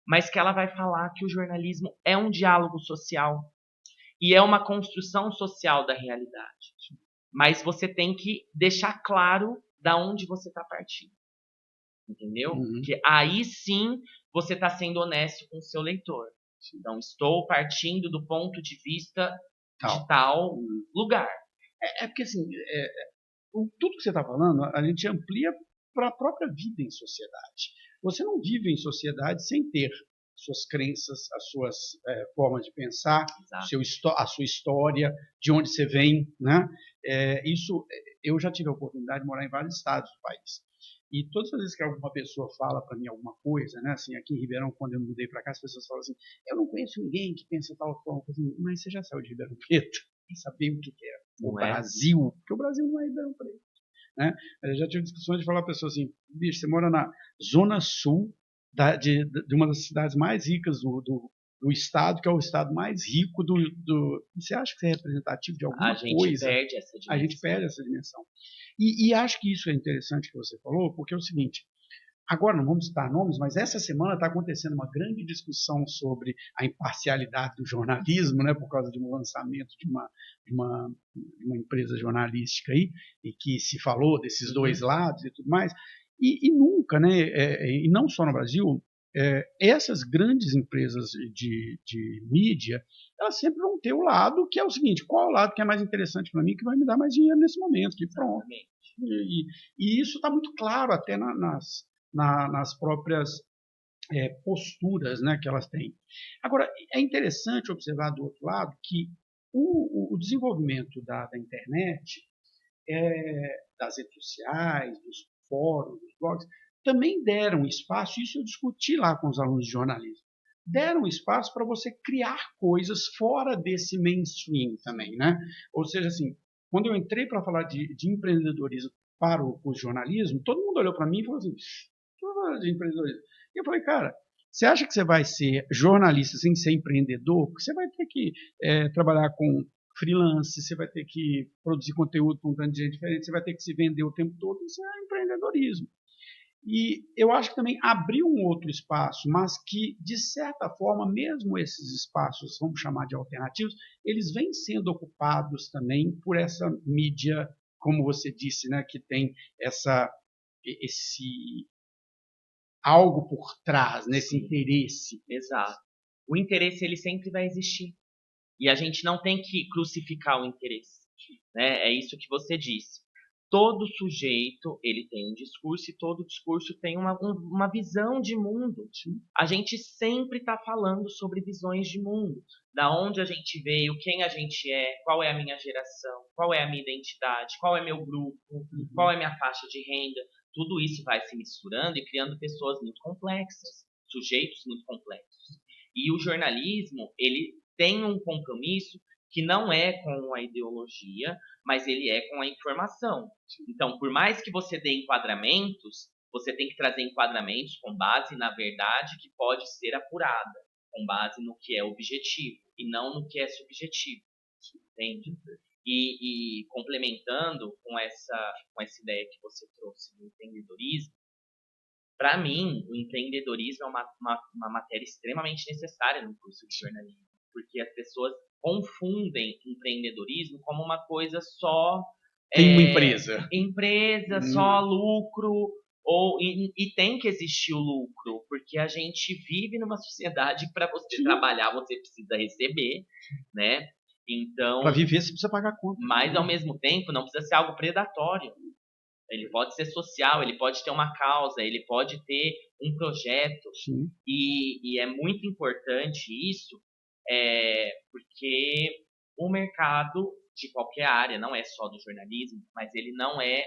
mas que ela vai falar que o jornalismo é um diálogo social e é uma construção social da realidade. Mas você tem que deixar claro da onde você está partindo. Entendeu? Porque aí sim você está sendo honesto com o seu leitor. Então, estou partindo do ponto de vista de tal lugar. Porque assim, tudo que você está falando, a gente amplia para a própria vida em sociedade. Você não vive em sociedade sem ter suas crenças, as suas formas de pensar, a sua história, de onde você vem, né? Isso, eu já tive a oportunidade de morar em vários estados do país. E todas as vezes que alguma pessoa fala para mim alguma coisa, né? Assim, aqui em Ribeirão, quando eu mudei para cá, as pessoas falam assim: eu não conheço ninguém que pensa tal forma. Assim, mas você já saiu de Ribeirão Preto? Quem saber o que é o Brasil? Porque o Brasil não é Ribeirão Preto. Né? Eu já tive discussões de falar para pessoas assim: bicho, você mora na zona sul de uma das cidades mais ricas do estado, que é o estado mais rico Você acha que você é representativo de alguma coisa? A gente perde essa dimensão. E acho que isso é interessante que você falou, porque é o seguinte: agora não vamos citar nomes, mas essa semana está acontecendo uma grande discussão sobre a imparcialidade do jornalismo, né, por causa de um lançamento de uma empresa jornalística aí, e que se falou desses dois lados e tudo mais. E nunca, né, e não só no Brasil, essas grandes empresas de mídia, elas sempre vão ter o lado que é o seguinte: qual é o lado que é mais interessante para mim, que vai me dar mais dinheiro nesse momento, que pronto. E isso está muito claro até nas próprias posturas, né, que elas têm. Agora, é interessante observar do outro lado que o desenvolvimento da internet, das redes sociais, dos fóruns, dos blogs, também deram espaço, isso eu discuti lá com os alunos de jornalismo, deram espaço para você criar coisas fora desse mainstream também, né? Ou seja, assim, quando eu entrei para falar de empreendedorismo para o jornalismo, todo mundo olhou para mim e falou assim: de empreendedorismo. E eu falei: cara, você acha que você vai ser jornalista sem ser empreendedor? Porque você vai ter que trabalhar com freelance, você vai ter que produzir conteúdo com um tanto de gente diferente, você vai ter que se vender o tempo todo, isso é empreendedorismo. E eu acho que também abriu um outro espaço, mas que, de certa forma, mesmo esses espaços, vamos chamar de alternativos, eles vêm sendo ocupados também por essa mídia, como você disse, né, que tem esse algo por trás, nesse interesse. Exato. O interesse, ele sempre vai existir. E a gente não tem que crucificar o interesse. Né? É isso que você disse. Todo sujeito, ele tem um discurso e todo discurso tem uma visão de mundo. A gente sempre está falando sobre visões de mundo. Da onde a gente veio, quem a gente é, qual é a minha geração, qual é a minha identidade, qual é meu grupo, qual é a minha faixa de renda. Tudo isso vai se misturando e criando pessoas muito complexas, sujeitos muito complexos. E o jornalismo, ele tem um compromisso que não é com a ideologia, mas ele é com a informação. Então, por mais que você dê enquadramentos, você tem que trazer enquadramentos com base na verdade que pode ser apurada, com base no que é objetivo e não no que é subjetivo. Entende? E complementando com essa ideia que você trouxe do empreendedorismo, para mim, o empreendedorismo é uma matéria extremamente necessária no curso de jornalismo, porque as pessoas confundem empreendedorismo como uma coisa só... Tem uma empresa. Empresa, só lucro, e tem que existir o lucro, porque a gente vive numa sociedade que para você trabalhar você precisa receber, né? Então, para viver você precisa pagar conta. Mas ao mesmo tempo não precisa ser algo predatório. Ele pode ser social, ele pode ter uma causa, ele pode ter um projeto. E é muito importante isso, porque o mercado de qualquer área, não é só do jornalismo, mas ele não é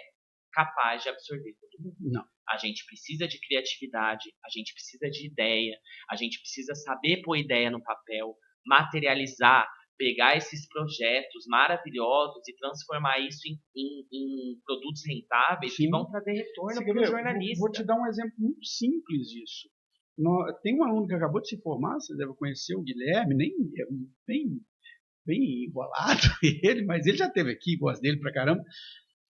capaz de absorver todo mundo. Não. A gente precisa de criatividade, a gente precisa de ideia, a gente precisa saber pôr ideia no papel, materializar, pegar esses projetos maravilhosos e transformar isso em produtos rentáveis que vão trazer retorno para o jornalista. Vou te dar um exemplo muito simples disso. Tem um aluno que acabou de se formar, você deve conhecer, o Guilherme, bem enrolado ele, mas ele já esteve aqui, gosta dele pra caramba.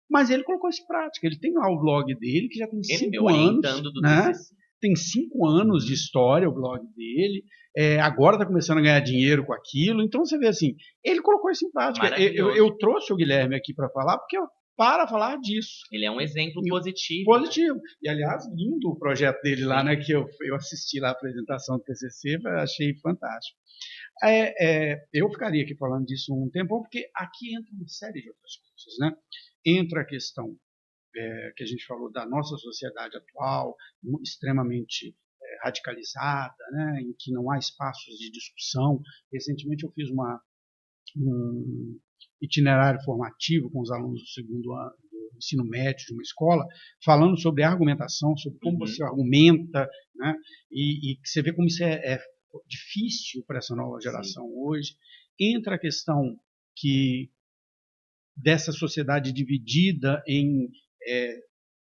Mas ele colocou isso em prática. Ele tem lá o blog dele, que já tem 5 anos. Né? Tem 5 anos de história o blog dele. Agora está começando a ganhar dinheiro com aquilo. Então você vê assim, ele colocou isso em prática. Eu trouxe o Guilherme aqui para falar, porque para falar disso. Ele é um exemplo positivo. Positivo. Né? E, aliás, lindo o projeto dele lá, né, que eu assisti lá a apresentação do TCC, achei fantástico. Eu ficaria aqui falando disso um tempo, porque aqui entra uma série de outras coisas. Né? Entra a questão que a gente falou da nossa sociedade atual, extremamente radicalizada, né, em que não há espaços de discussão. Recentemente eu fiz um itinerário formativo com os alunos do segundo ano do ensino médio de uma escola, falando sobre argumentação, sobre como você argumenta, né, e você vê como isso é difícil para essa nova geração hoje. Entra a questão dessa sociedade dividida em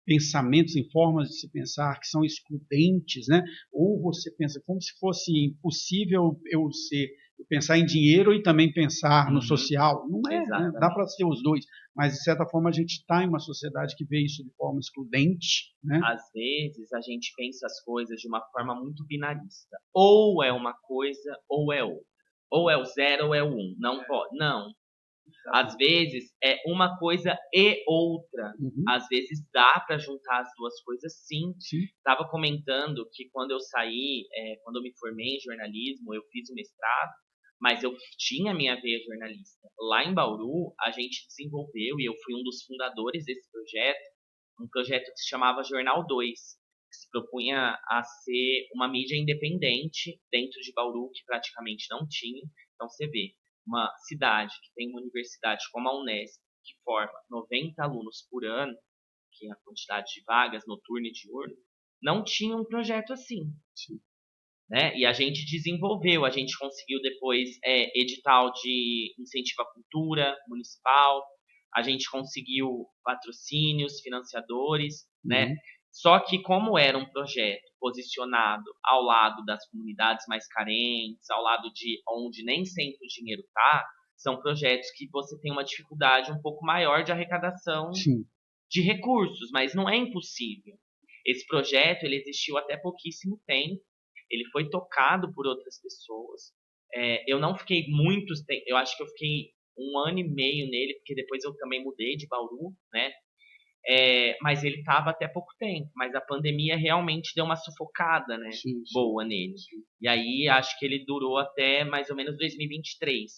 pensamentos, em formas de se pensar que são excludentes, né? Ou você pensa como se fosse impossível eu pensar em dinheiro e também pensar no social. Não é, né? Dá para ser os dois, mas de certa forma a gente está em uma sociedade que vê isso de forma excludente, né? Às vezes a gente pensa as coisas de uma forma muito binarista. Ou é uma coisa ou é outra. Ou é o 0 ou é o 1. Não pode. Não. Às vezes é uma coisa e outra. Às vezes dá para juntar as duas coisas, sim. Estava comentando que quando eu saí, quando eu me formei em jornalismo, eu fiz o mestrado, mas eu tinha minha veia jornalista. Lá em Bauru, a gente desenvolveu, e eu fui um dos fundadores desse projeto, um projeto que se chamava Jornal 2, que se propunha a ser uma mídia independente dentro de Bauru, que praticamente não tinha. Então você vê, uma cidade que tem uma universidade como a Unesp, que forma 90 alunos por ano, que é a quantidade de vagas noturno e diurno, não tinha um projeto assim. Né? E a gente desenvolveu, a gente conseguiu depois edital de incentivo à cultura municipal, a gente conseguiu patrocínios, financiadores, né? Só que como era um projeto posicionado ao lado das comunidades mais carentes, ao lado de onde nem sempre o dinheiro está, são projetos que você tem uma dificuldade um pouco maior de arrecadação de recursos, mas não é impossível. Esse projeto ele existiu até pouquíssimo tempo, ele foi tocado por outras pessoas. Eu não fiquei muitos tempo, eu acho que eu fiquei 1 ano e meio nele, porque depois eu também mudei de Bauru, né? Mas ele estava até pouco tempo, mas a pandemia realmente deu uma sufocada, né? Boa nele. E aí acho que ele durou até mais ou menos 2023.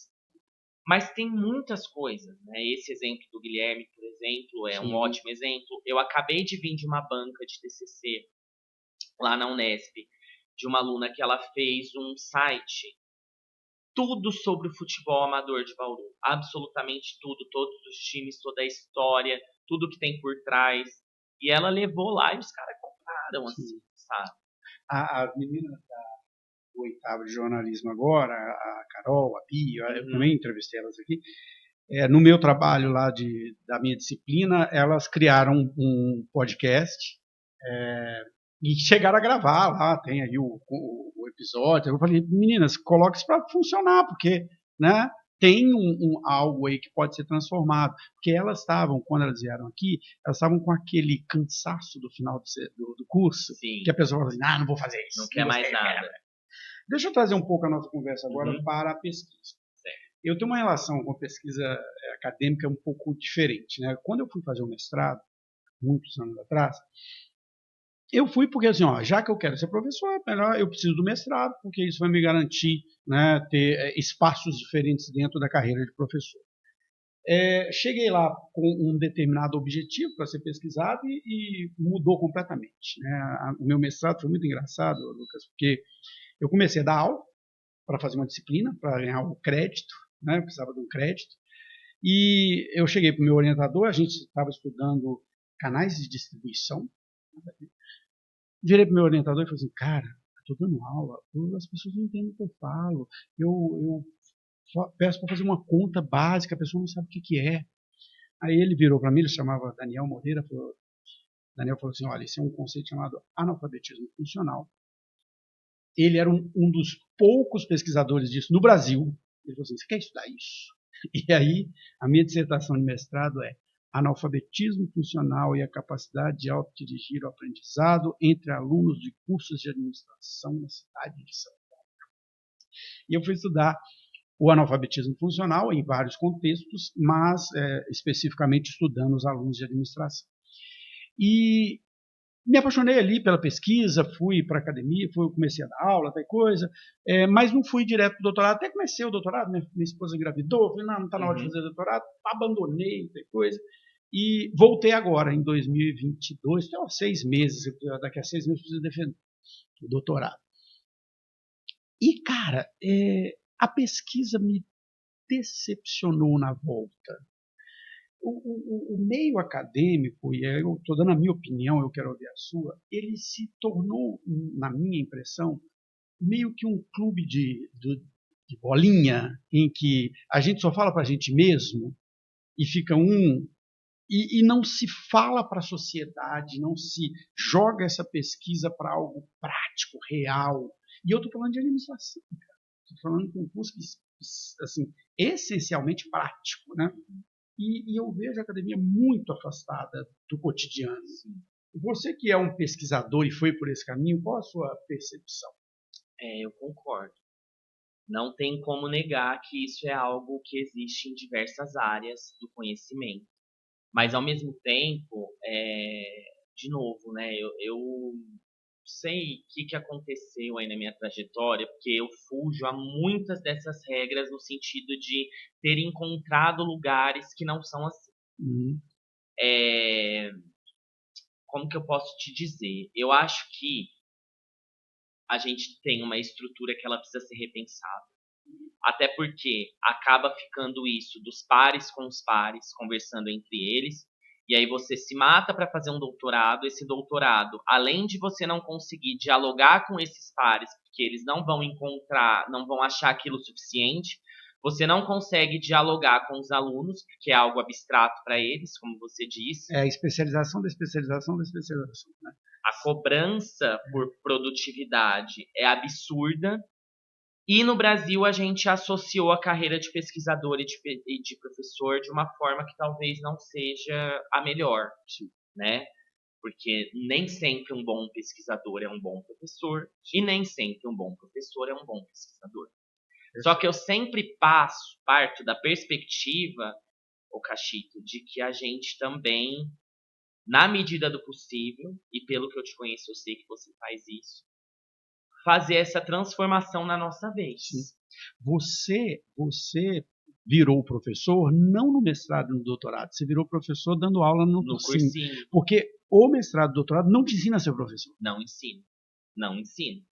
Mas tem muitas coisas, né? Esse exemplo do Guilherme, por exemplo, é um ótimo exemplo. Eu acabei de vir de uma banca de TCC lá na Unesp, de uma aluna que ela fez um site, tudo sobre o futebol amador de Bauru, absolutamente tudo, todos os times, toda a história, tudo que tem por trás, e ela levou lá e os caras compraram, assim, sabe? As meninas do oitavo de jornalismo agora, a Carol, a Bia, eu também entrevistei elas aqui, no meu trabalho lá da minha disciplina, elas criaram um podcast, e chegaram a gravar lá, tem aí o episódio. Eu falei, meninas, coloque isso para funcionar, porque, né, tem algo aí que pode ser transformado. Porque elas estavam, quando elas vieram aqui, elas estavam com aquele cansaço do final do curso, que a pessoa fala assim, não vou fazer isso. Não quer mais nada. Deixa eu trazer um pouco a nossa conversa agora para a pesquisa. Eu tenho uma relação com a pesquisa acadêmica um pouco diferente, né? Quando eu fui fazer o mestrado, muitos anos atrás, eu fui porque, assim, já que eu quero ser professor, melhor eu preciso do mestrado, porque isso vai me garantir, né, ter espaços diferentes dentro da carreira de professor. Cheguei lá com um determinado objetivo para ser pesquisado e mudou completamente. Né? O meu mestrado foi muito engraçado, Lucas, porque eu comecei a dar aula para fazer uma disciplina, para ganhar o crédito, né? Eu precisava de um crédito, e eu cheguei para o meu orientador, a gente estava estudando canais de distribuição. Virei para o meu orientador e falei assim, cara, eu estou dando aula, as pessoas não entendem o que eu falo, eu peço para fazer uma conta básica, a pessoa não sabe o que é. Aí ele virou para mim, ele chamava Daniel Moreira, Daniel falou assim, olha, esse é um conceito chamado analfabetismo funcional. Ele era um dos poucos pesquisadores disso no Brasil. Ele falou assim, você quer estudar isso? E aí, a minha dissertação de mestrado é analfabetismo funcional e a capacidade de autodirigir o aprendizado entre alunos de cursos de administração na cidade de São Paulo. E eu fui estudar o analfabetismo funcional em vários contextos, mas especificamente estudando os alunos de administração. E me apaixonei ali pela pesquisa, fui para a academia, comecei a dar aula, tal coisa, mas não fui direto para o doutorado. Até comecei o doutorado, minha esposa engravidou, falei, não está na hora de fazer doutorado, abandonei, tal coisa. E voltei agora, em 2022, até 6 meses, daqui a 6 meses eu preciso defender o doutorado. E, cara, a pesquisa me decepcionou na volta. O meio acadêmico, e eu estou dando a minha opinião, eu quero ouvir a sua, ele se tornou, na minha impressão, meio que um clube de bolinha, em que a gente só fala para a gente mesmo, e fica e não se fala para a sociedade, não se joga essa pesquisa para algo prático, real. E eu estou falando de administração, estou falando de um curso assim, essencialmente prático, né? E eu vejo a academia muito afastada do cotidiano. Você que é um pesquisador e foi por esse caminho, qual a sua percepção? Eu concordo. Não tem como negar que isso é algo que existe em diversas áreas do conhecimento. Mas, ao mesmo tempo, de novo, né, eu sei o que aconteceu aí na minha trajetória, porque eu fujo a muitas dessas regras no sentido de ter encontrado lugares que não são assim. Como que eu posso te dizer? Eu acho que a gente tem uma estrutura que ela precisa ser repensada. Até porque acaba ficando isso dos pares com os pares, conversando entre eles, e aí você se mata para fazer um doutorado. Esse doutorado, além de você não conseguir dialogar com esses pares, porque eles não vão encontrar, não vão achar aquilo suficiente, você não consegue dialogar com os alunos, porque é algo abstrato para eles, como você disse. É a especialização da especialização da especialização, né? A cobrança por produtividade é absurda. E no Brasil a gente associou a carreira de pesquisador e de professor de uma forma que talvez não seja a melhor, né? Porque nem sempre um bom pesquisador é um bom professor e nem sempre um bom professor é um bom pesquisador. Só que eu sempre parto da perspectiva, o Cachito, de que a gente também, na medida do possível, e pelo que eu te conheço, eu sei que você faz isso, fazer essa transformação na nossa vez. Sim. Você virou professor não no mestrado e no doutorado, você virou professor dando aula no cursinho. Porque o mestrado e o doutorado não te ensina a ser professor. Não ensina. Não ensina.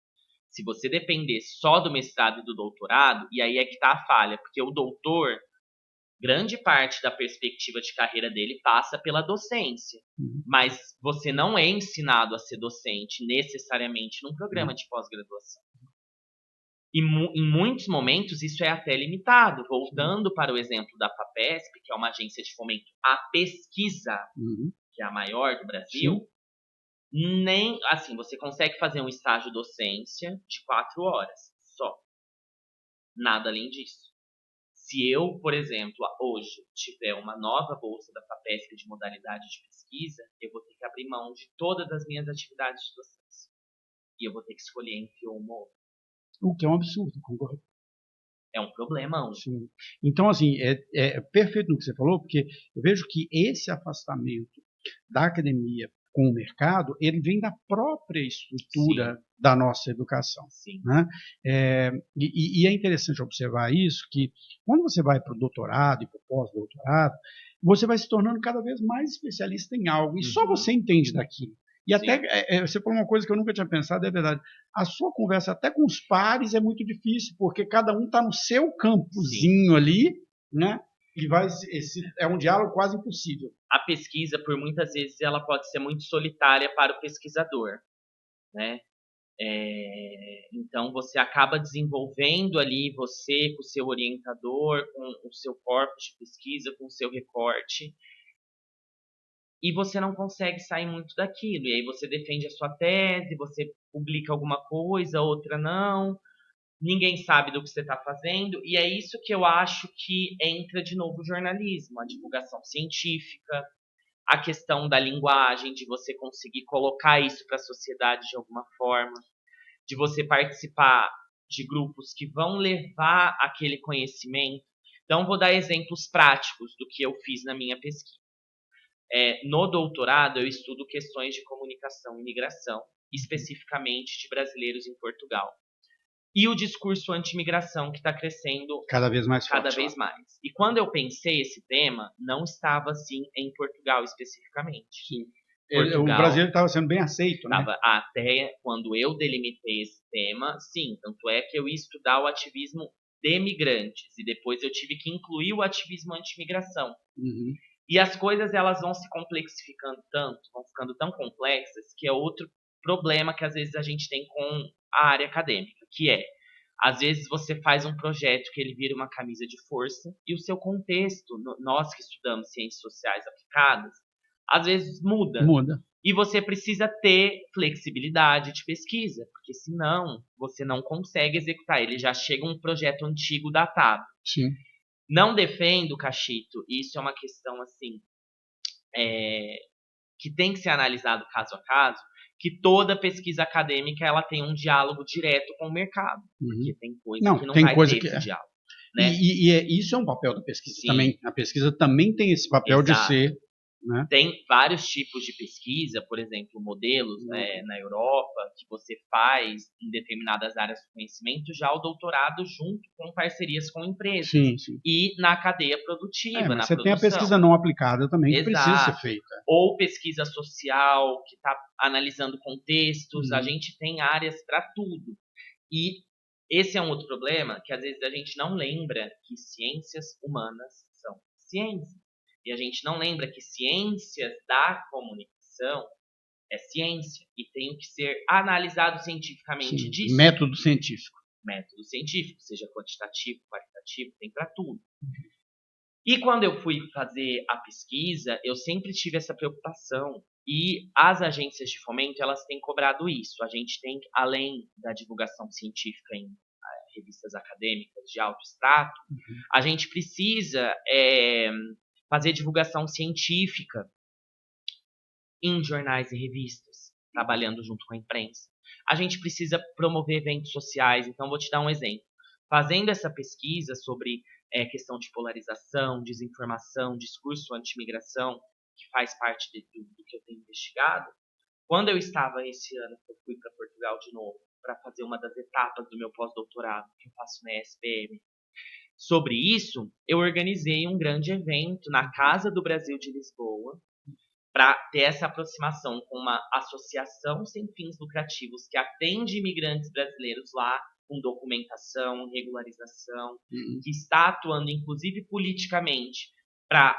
Se você depender só do mestrado e do doutorado, e aí é que está a falha, porque o doutor, grande parte da perspectiva de carreira dele passa pela docência. Mas você não é ensinado a ser docente necessariamente num programa de pós-graduação. E em muitos momentos isso é até limitado. Voltando para o exemplo da FAPESP, que é uma agência de fomento à pesquisa, que é a maior do Brasil, nem assim, você consegue fazer um estágio docência de 4 horas só. Nada além disso. Se eu, por exemplo, hoje tiver uma nova bolsa da FAPESP de modalidade de pesquisa, eu vou ter que abrir mão de todas as minhas atividades de docência. E eu vou ter que escolher entre uma ou outra. O que é um absurdo, concordo. É um problemão. Sim. Então, assim, é perfeito no que você falou, porque eu vejo que esse afastamento da academia com o mercado, ele vem da própria estrutura da nossa educação. Né? E é interessante observar isso, que quando você vai para o doutorado e para o pós-doutorado, você vai se tornando cada vez mais especialista em algo, e só você entende daquilo. E até, você falou uma coisa que eu nunca tinha pensado, é verdade. A sua conversa até com os pares é muito difícil, porque cada um está no seu campozinho ali, né? E é um diálogo quase impossível. A pesquisa, por muitas vezes, ela pode ser muito solitária para o pesquisador, né? Então, você acaba desenvolvendo ali, você com o seu orientador, com o seu corpus de pesquisa, com o seu recorte, e você não consegue sair muito daquilo. E aí você defende a sua tese, você publica alguma coisa, outra não, ninguém sabe do que você está fazendo, e é isso que eu acho que entra de novo o jornalismo, a divulgação científica, a questão da linguagem, de você conseguir colocar isso para a sociedade de alguma forma, de você participar de grupos que vão levar aquele conhecimento. Então, vou dar exemplos práticos do que eu fiz na minha pesquisa. No doutorado, eu estudo questões de comunicação e migração, especificamente de brasileiros em Portugal. E o discurso anti-imigração que está crescendo cada vez mais cada forte. vez mais. E quando eu pensei esse tema, não estava assim em Portugal especificamente. Sim. Portugal, o brasileiro estava sendo bem aceito, né? Até quando eu delimitei esse tema, sim. Tanto é que eu ia estudar o ativismo de migrantes. E depois eu tive que incluir o ativismo anti-imigração. Uhum. E as coisas elas vão se complexificando tanto, vão ficando tão complexas, que é outro problema que às vezes a gente tem com a área acadêmica, que é, às vezes você faz um projeto que ele vira uma camisa de força e o seu contexto, nós que estudamos ciências sociais aplicadas, às vezes muda. E você precisa ter flexibilidade de pesquisa, porque senão você não consegue executar. Ele já chega um projeto antigo datado. Sim. Não defendo, Cachito, isso é uma questão assim, que tem que ser analisado caso a caso, que toda pesquisa acadêmica ela tem um diálogo direto com o mercado. Porque tem coisa que não vai ter esse diálogo. Né? E isso é um papel da pesquisa também. A pesquisa também tem esse papel de ser... Né? Tem vários tipos de pesquisa, por exemplo, modelos na Europa, que você faz em determinadas áreas do conhecimento, já o doutorado junto com parcerias com empresas. Sim, sim. E na cadeia produtiva, mas na você produção. tem a pesquisa não aplicada também, que precisa ser feita. Ou pesquisa social, que está analisando contextos. A gente tem áreas para tudo. E esse é um outro problema, que às vezes a gente não lembra que ciências humanas são ciências. E a gente não lembra que ciências da comunicação é ciência e tem que ser analisado cientificamente. Sim, disso. Método científico, seja quantitativo, qualitativo, tem para tudo. E quando eu fui fazer a pesquisa, eu sempre tive essa preocupação. E as agências de fomento, elas têm cobrado isso. A gente tem, além da divulgação científica em revistas acadêmicas de alto extrato, a gente precisa fazer divulgação científica em jornais e revistas, trabalhando junto com a imprensa. A gente precisa promover eventos sociais. Então, vou te dar um exemplo. Fazendo essa pesquisa sobre questão de polarização, desinformação, discurso anti-imigração, que faz parte do que eu tenho investigado, quando eu estava esse ano, eu fui para Portugal de novo, para fazer uma das etapas do meu pós-doutorado, que eu faço na ESPM. Sobre isso, eu organizei um grande evento na Casa do Brasil de Lisboa, para ter essa aproximação com uma associação sem fins lucrativos que atende imigrantes brasileiros lá, com documentação, regularização, que está atuando inclusive politicamente para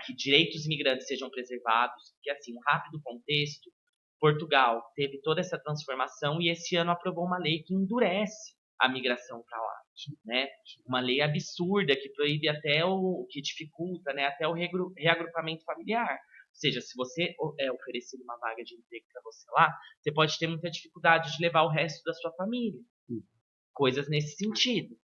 que direitos imigrantes sejam preservados. Porque, assim, um rápido contexto, Portugal teve toda essa transformação e esse ano aprovou uma lei que endurece a migração para lá. Né? Uma lei absurda que proíbe que dificulta, né, até o reagrupamento familiar. Ou seja, se você é oferecido uma vaga de emprego para você lá, você pode ter muita dificuldade de levar o resto da sua família. Coisas nesse sentido.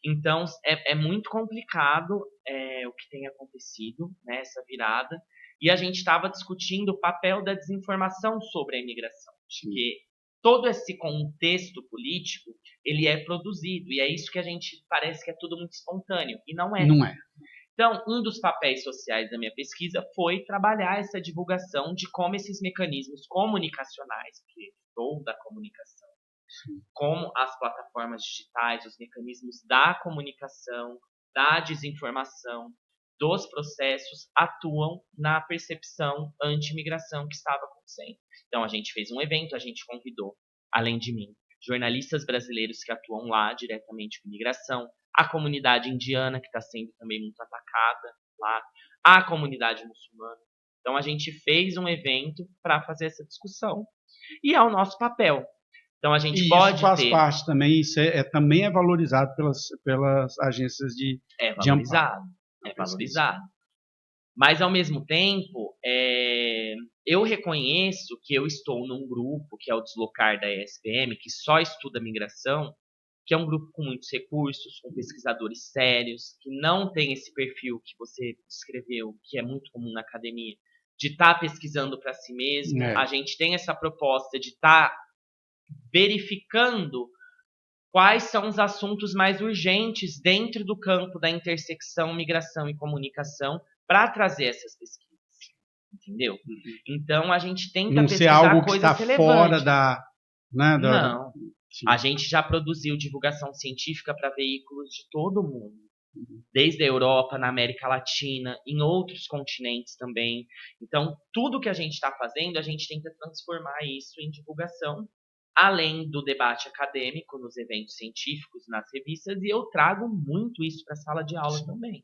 Então, é muito complicado o que tem acontecido, né, essa virada. E a gente estava discutindo o papel da desinformação sobre a imigração. Porque todo esse contexto político, ele é produzido. E é isso que a gente parece que é tudo muito espontâneo. E não é. Não é. Então, um dos papéis sociais da minha pesquisa foi trabalhar essa divulgação de como esses mecanismos comunicacionais, porque sou da comunicação, como as plataformas digitais, os mecanismos da comunicação, da desinformação, dos processos atuam na percepção anti-imigração que estava acontecendo. Então, a gente fez um evento, a gente convidou, além de mim, jornalistas brasileiros que atuam lá diretamente com imigração, a comunidade indiana, que está sendo também muito atacada lá, a comunidade muçulmana. Então, a gente fez um evento para fazer essa discussão. E é o nosso papel. Então, a gente pode isso faz parte também, isso também é valorizado pelas agências de valorizado, amparo. É valorizado. Mas, ao mesmo tempo, eu reconheço que eu estou num grupo, que é o Deslocar da ESPM, que só estuda migração, que é um grupo com muitos recursos, com pesquisadores sérios, que não tem esse perfil que você descreveu, que é muito comum na academia, de estar pesquisando para si mesmo. A gente tem essa proposta de estar verificando quais são os assuntos mais urgentes dentro do campo da intersecção, migração e comunicação para trazer essas pesquisas. Entendeu? Então, a gente tenta Não ser pesquisar algo que coisas está relevantes. fora da... Né, Não. Sim. A gente já produziu divulgação científica para veículos de todo o mundo. Desde a Europa, na América Latina, em outros continentes também. Então, tudo que a gente está fazendo, a gente tenta transformar isso em divulgação, além do debate acadêmico nos eventos científicos, nas revistas, e eu trago muito isso para a sala de aula também,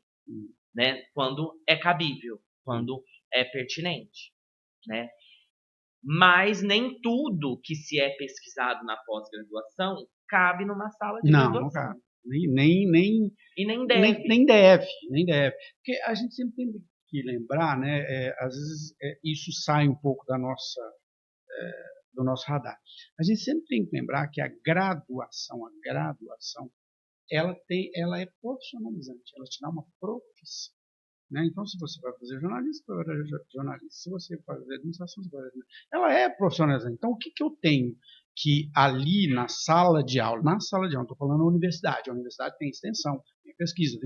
né? Quando é cabível, quando é pertinente, né? Mas nem tudo que se é pesquisado na pós-graduação cabe numa sala de graduação. Não cabe. Nem E nem deve. Nem deve. Porque a gente sempre tem que lembrar, né? Às vezes isso sai um pouco do nosso radar. A gente sempre tem que lembrar que a graduação, ela é profissionalizante, ela te dá uma profissão. Né? Então, se você vai fazer jornalismo, você vai fazer jornalista. Se você vai fazer administração, você vai fazer administração. Ela é profissionalizante. Então, o que eu tenho que ali na sala de aula, não estou falando da universidade, a universidade tem extensão, tem pesquisa,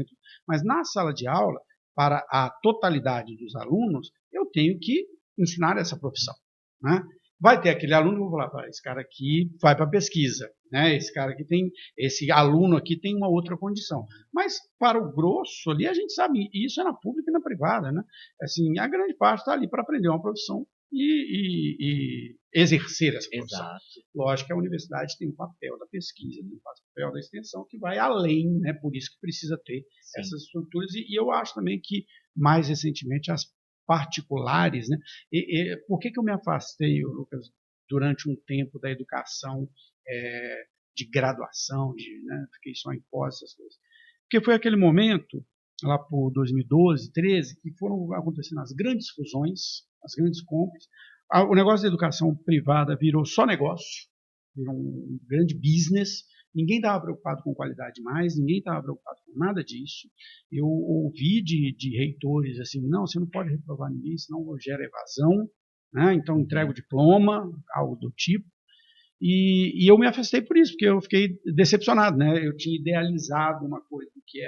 mas na sala de aula, para a totalidade dos alunos, eu tenho que ensinar essa profissão. Né? Vai ter aquele aluno que eu vou falar, esse cara aqui vai para pesquisa, né? Esse aluno aqui tem uma outra condição. Mas para o grosso ali, a gente sabe, isso é na pública e na privada, né? Assim, a grande parte está ali para aprender uma profissão e exercer essa profissão. Exato. Lógico que a universidade tem um papel da pesquisa, tem um papel da extensão que vai além, né? Por isso que precisa ter essas estruturas. E eu acho também que, mais recentemente, as particulares, né? Por que eu me afastei, Lucas, durante um tempo da educação de graduação, né? Fiquei só em pós, essas coisas. Porque foi aquele momento, lá por 2012, 2013, que foram acontecendo as grandes fusões, as grandes compras. O negócio da educação privada virou só negócio, virou um grande business. Ninguém estava preocupado com qualidade mais, ninguém estava preocupado com nada disso. Eu ouvi de reitores assim, não, você não pode reprovar ninguém, senão gera evasão, né? Então entrega o diploma, algo do tipo. E eu me afastei por isso, porque eu fiquei decepcionado, né? Eu tinha idealizado uma coisa do que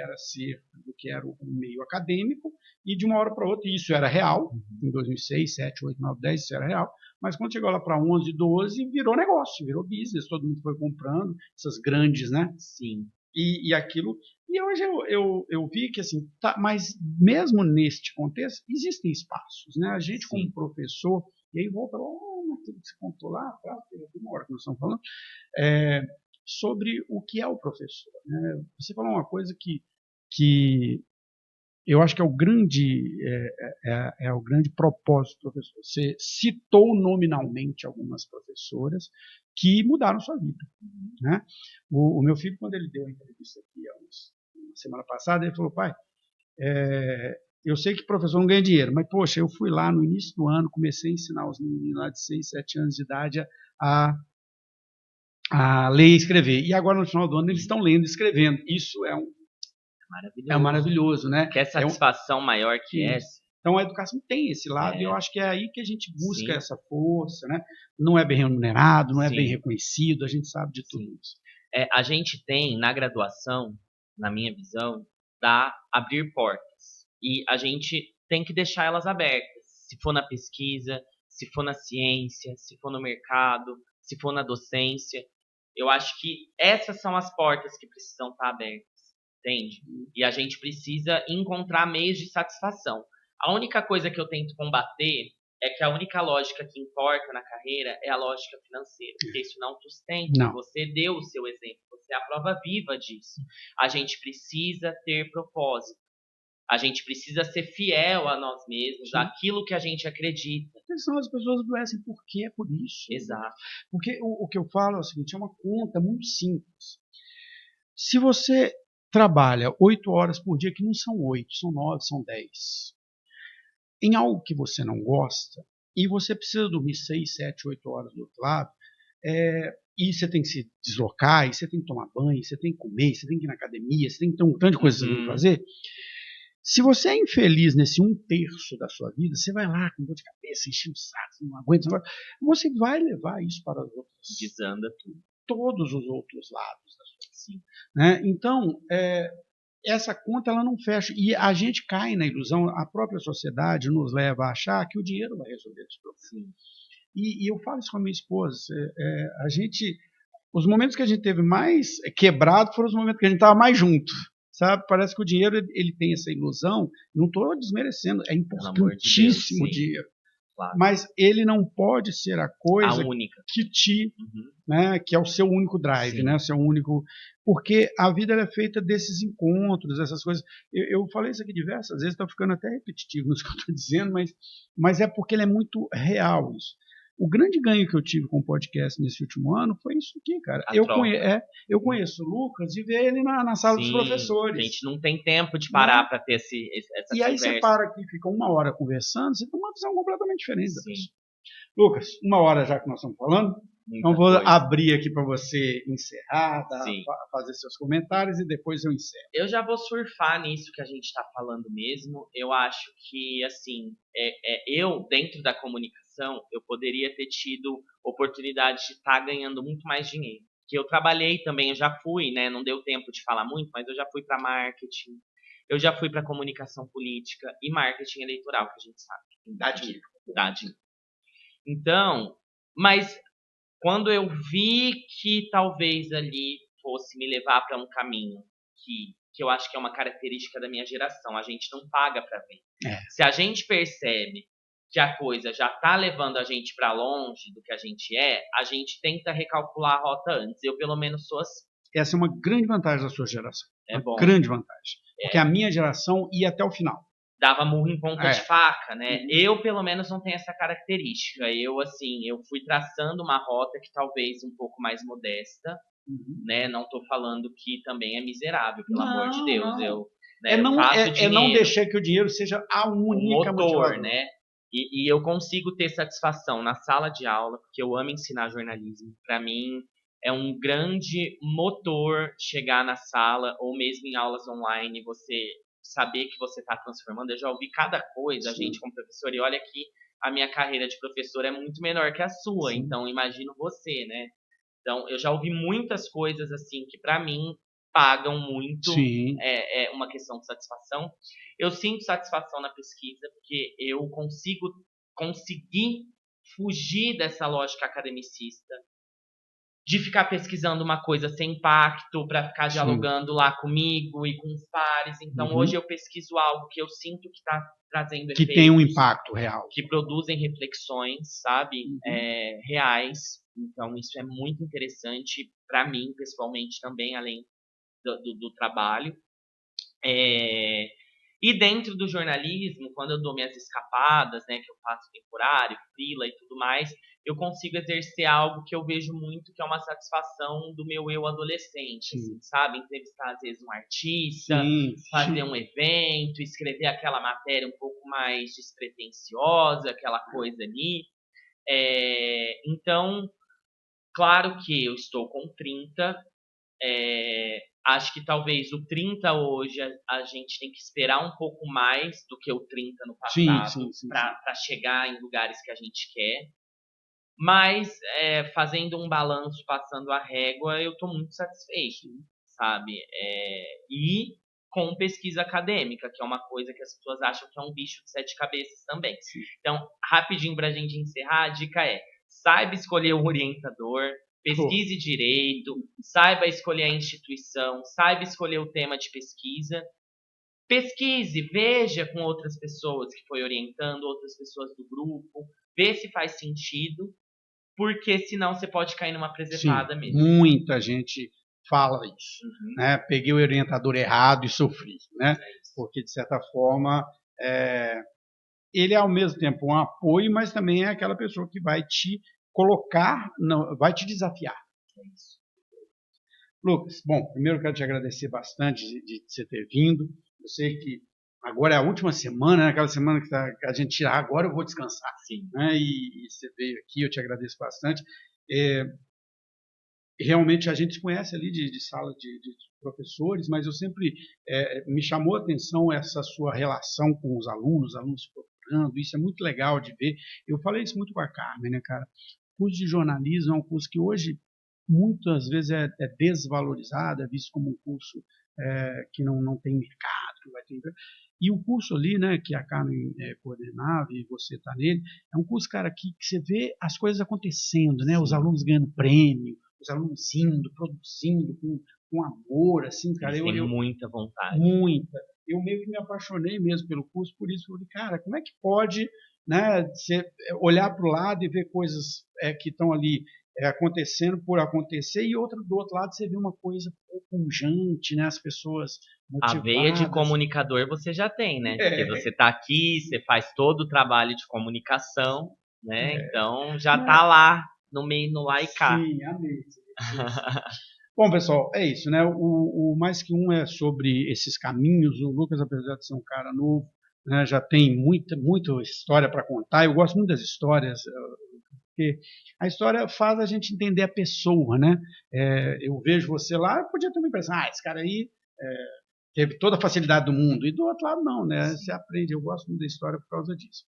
era o meio acadêmico, e de uma hora para outra isso era real, em 2006, 7, 8, 9, 10 isso era real, mas quando chegou lá para 11, 12, virou negócio, virou business, todo mundo foi comprando, essas grandes, né? Sim. E aquilo. E hoje eu vi que, assim, mas mesmo neste contexto, existem espaços, né? A gente, como professor, e aí volta naquilo que você contou lá atrás, uma hora que nós estamos falando, sobre o que é o professor. Né? Você falou uma coisa que eu acho que é o grande propósito do professor. Você citou nominalmente algumas professoras que mudaram sua vida. Né? O meu filho, quando ele deu a entrevista aqui uma semana passada, ele falou, pai, eu sei que professor não ganha dinheiro, mas, poxa, eu fui lá no início do ano, comecei a ensinar os meninos lá de 6, 7 anos de idade a ler e escrever. E agora, no final do ano, eles estão lendo e escrevendo. Isso é maravilhoso, né? Quer satisfação maior que essa? Então, a educação tem esse lado, e eu acho que é aí que a gente busca essa força, né? Não é bem remunerado, não é bem reconhecido, a gente sabe de tudo isso. A gente tem, na graduação, na minha visão, abrir portas. E a gente tem que deixar elas abertas. Se for na pesquisa, se for na ciência, se for no mercado, se for na docência. Eu acho que essas são as portas que precisam estar abertas. Entende? E a gente precisa encontrar meios de satisfação. A única coisa que eu tento combater é que a única lógica que importa na carreira é a lógica financeira, porque isso não sustenta. Não. Você deu o seu exemplo, você é a prova viva disso. A gente precisa ter propósito. A gente precisa ser fiel a nós mesmos, àquilo que a gente acredita. Porque senão as pessoas adoecem. Por quê? É por isso. Exato. Porque o que eu falo é o seguinte, é uma conta muito simples. Se você trabalha 8 horas por dia, que não são 8, são 9, são 10, em algo que você não gosta, e você precisa dormir 6, 7, 8 horas do outro lado, e você tem que se deslocar, e você tem que tomar banho, você tem que comer, você tem que ir na academia, você tem que ter um tanto de coisa que você tem que fazer. Se você é infeliz nesse 1/3 da sua vida, você vai lá com dor de cabeça, enchendo o saco, não aguenta, você vai levar isso para as outras. Desanda tudo. Todos os outros lados da sua vida. Sim. Né? Então, essa conta ela não fecha. E a gente cai na ilusão, a própria sociedade nos leva a achar que o dinheiro vai resolver esse problema. E eu falo isso com a minha esposa. Os momentos que a gente teve mais quebrado foram os momentos que a gente estava mais junto. Sabe? Parece que o dinheiro ele tem essa ilusão. Não estou desmerecendo, é importantíssimo o dinheiro. Claro. Mas ele não pode ser a coisa que é o seu único drive, né? O seu único, porque a vida é feita desses encontros, essas coisas. Eu falei isso aqui diversas vezes, está ficando até repetitivo nisso que eu estou dizendo, mas é porque ele é muito real isso. O grande ganho que eu tive com o podcast nesse último ano foi isso aqui, cara. Eu conheço o Lucas e ver ele na sala dos professores. A gente não tem tempo de parar para ter essa conversa. E aí você para aqui, fica 1 hora conversando, você tem uma visão completamente diferente da pessoa. Lucas, 1 hora já que nós estamos falando, então vou abrir aqui para você encerrar, fazer seus comentários e depois eu encerro. Eu já vou surfar nisso que a gente está falando mesmo. Eu acho que, assim, eu, dentro da comunicação, eu poderia ter tido oportunidade de estar ganhando muito mais dinheiro. Que eu trabalhei também, eu já fui, né? Não deu tempo de falar muito, mas eu já fui para marketing, eu já fui para comunicação política e marketing eleitoral, que a gente sabe. Dá dinheiro. Então, mas quando eu vi que talvez ali fosse me levar para um caminho que eu acho que é uma característica da minha geração, a gente não paga para ver. Se a gente percebe que a coisa já está levando a gente para longe do que a gente tenta recalcular a rota antes. Eu, pelo menos, sou assim. Essa é uma grande vantagem da sua geração. Grande vantagem. Porque a minha geração ia até o final. Dava murro em ponta de faca, né? Eu, pelo menos, não tenho essa característica. Eu fui traçando uma rota que talvez um pouco mais modesta, né? Não tô falando que também é miserável, pelo amor de Deus. Não deixar que o dinheiro seja a única motor, né? E eu consigo ter satisfação na sala de aula, porque eu amo ensinar jornalismo. Para mim, é um grande motor chegar na sala, ou mesmo em aulas online, você saber que você está transformando. Eu já ouvi cada coisa, a gente como professor, e olha que a minha carreira de professor é muito menor que a sua, então imagino você, né? Então, eu já ouvi muitas coisas assim que para mim pagam muito, é uma questão de satisfação. Eu sinto satisfação na pesquisa porque eu consegui fugir dessa lógica academicista de ficar pesquisando uma coisa sem impacto para ficar dialogando lá comigo e com os pares. Então, hoje eu pesquiso algo que eu sinto que está trazendo efeitos. Que tem um impacto real. Que produzem reflexões, sabe? Reais. Então, isso é muito interessante para mim, pessoalmente, também, além do trabalho. E dentro do jornalismo, quando eu dou minhas escapadas, né, que eu faço temporário, freela e tudo mais, eu consigo exercer algo que eu vejo muito, que é uma satisfação do meu eu adolescente, assim, sabe? Entrevistar, às vezes, um artista, fazer um evento, escrever aquela matéria um pouco mais despretensiosa, aquela coisa ali. Então, claro que eu estou com 30, acho que talvez o 30 hoje a gente tem que esperar um pouco mais do que o 30 no passado para chegar em lugares que a gente quer. Mas fazendo um balanço, passando a régua, eu estou muito satisfeito, sabe? E com pesquisa acadêmica, que é uma coisa que as pessoas acham que é um bicho de 7 cabeças também. Então, rapidinho para a gente encerrar, a dica saiba escolher o orientador, pesquise direito, saiba escolher a instituição, saiba escolher o tema de pesquisa. Pesquise, veja com outras pessoas que foi orientando, outras pessoas do grupo, vê se faz sentido, porque senão você pode cair numa presepada mesmo. Muita gente fala isso. Né? Peguei o orientador errado e sofri. Né? Porque, de certa forma, ele é ao mesmo tempo um apoio, mas também é aquela pessoa que vai te colocar, vai te desafiar. Lucas, bom, primeiro eu quero te agradecer bastante de você ter vindo. Eu sei que agora é a última semana, né? Aquela semana que a gente tira, agora eu vou descansar. Né? E você veio aqui, eu te agradeço bastante. Realmente a gente se conhece ali de sala de professores, mas eu sempre me chamou a atenção essa sua relação com os alunos procurando, isso é muito legal de ver. Eu falei isso muito com a Carmen, né, cara? O curso de jornalismo é um curso que hoje muitas vezes é desvalorizado, é visto como um curso que não tem mercado, que vai ter. E o curso ali, né, que a Carmen coordenava e você está nele, é um curso, cara, que você vê as coisas acontecendo, né? Os alunos ganhando prêmio, os alunos indo, produzindo com amor, assim, cara. Eles têm muita vontade. Muita. Eu meio que me apaixonei mesmo pelo curso, por isso eu falei, cara, como é que pode, né, você olhar para o lado e ver coisas que estão ali acontecendo por acontecer, e do outro lado você vê uma coisa pungente, né, as pessoas A veia de motivadas. comunicador você já tem, né? Porque você está aqui, você faz todo o trabalho de comunicação, né? Então já está lá no meio, no lá e cá. Sim, amei. Bom, pessoal, é isso, né? O Mais Que Um é sobre esses caminhos. O Lucas, apesar de ser um cara novo, né, já tem muita história para contar. Eu gosto muito das histórias, porque a história faz a gente entender a pessoa, né? Eu vejo você lá, eu podia ter uma impressão, esse cara aí teve toda a facilidade do mundo. E do outro lado, não, né? Você aprende. Eu gosto muito da história por causa disso.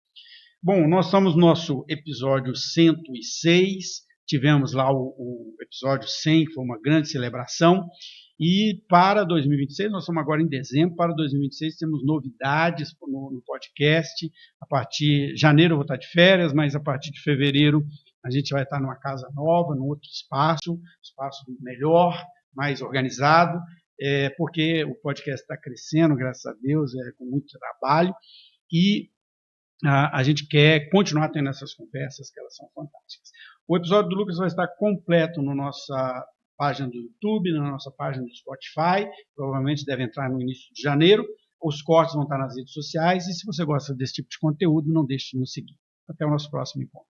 Bom, nós estamos no nosso episódio 106. Tivemos lá o episódio 100, que foi uma grande celebração. E para 2026, nós estamos agora em dezembro, para 2026 temos novidades no podcast. A partir de janeiro eu vou estar de férias, mas a partir de fevereiro a gente vai estar numa casa nova, num outro espaço melhor, mais organizado, porque o podcast está crescendo, graças a Deus, com muito trabalho. E a gente quer continuar tendo essas conversas, que elas são fantásticas. O episódio do Lucas vai estar completo na nossa página do YouTube, na nossa página do Spotify, provavelmente deve entrar no início de janeiro. Os cortes vão estar nas redes sociais, e se você gosta desse tipo de conteúdo, não deixe de nos seguir. Até o nosso próximo encontro.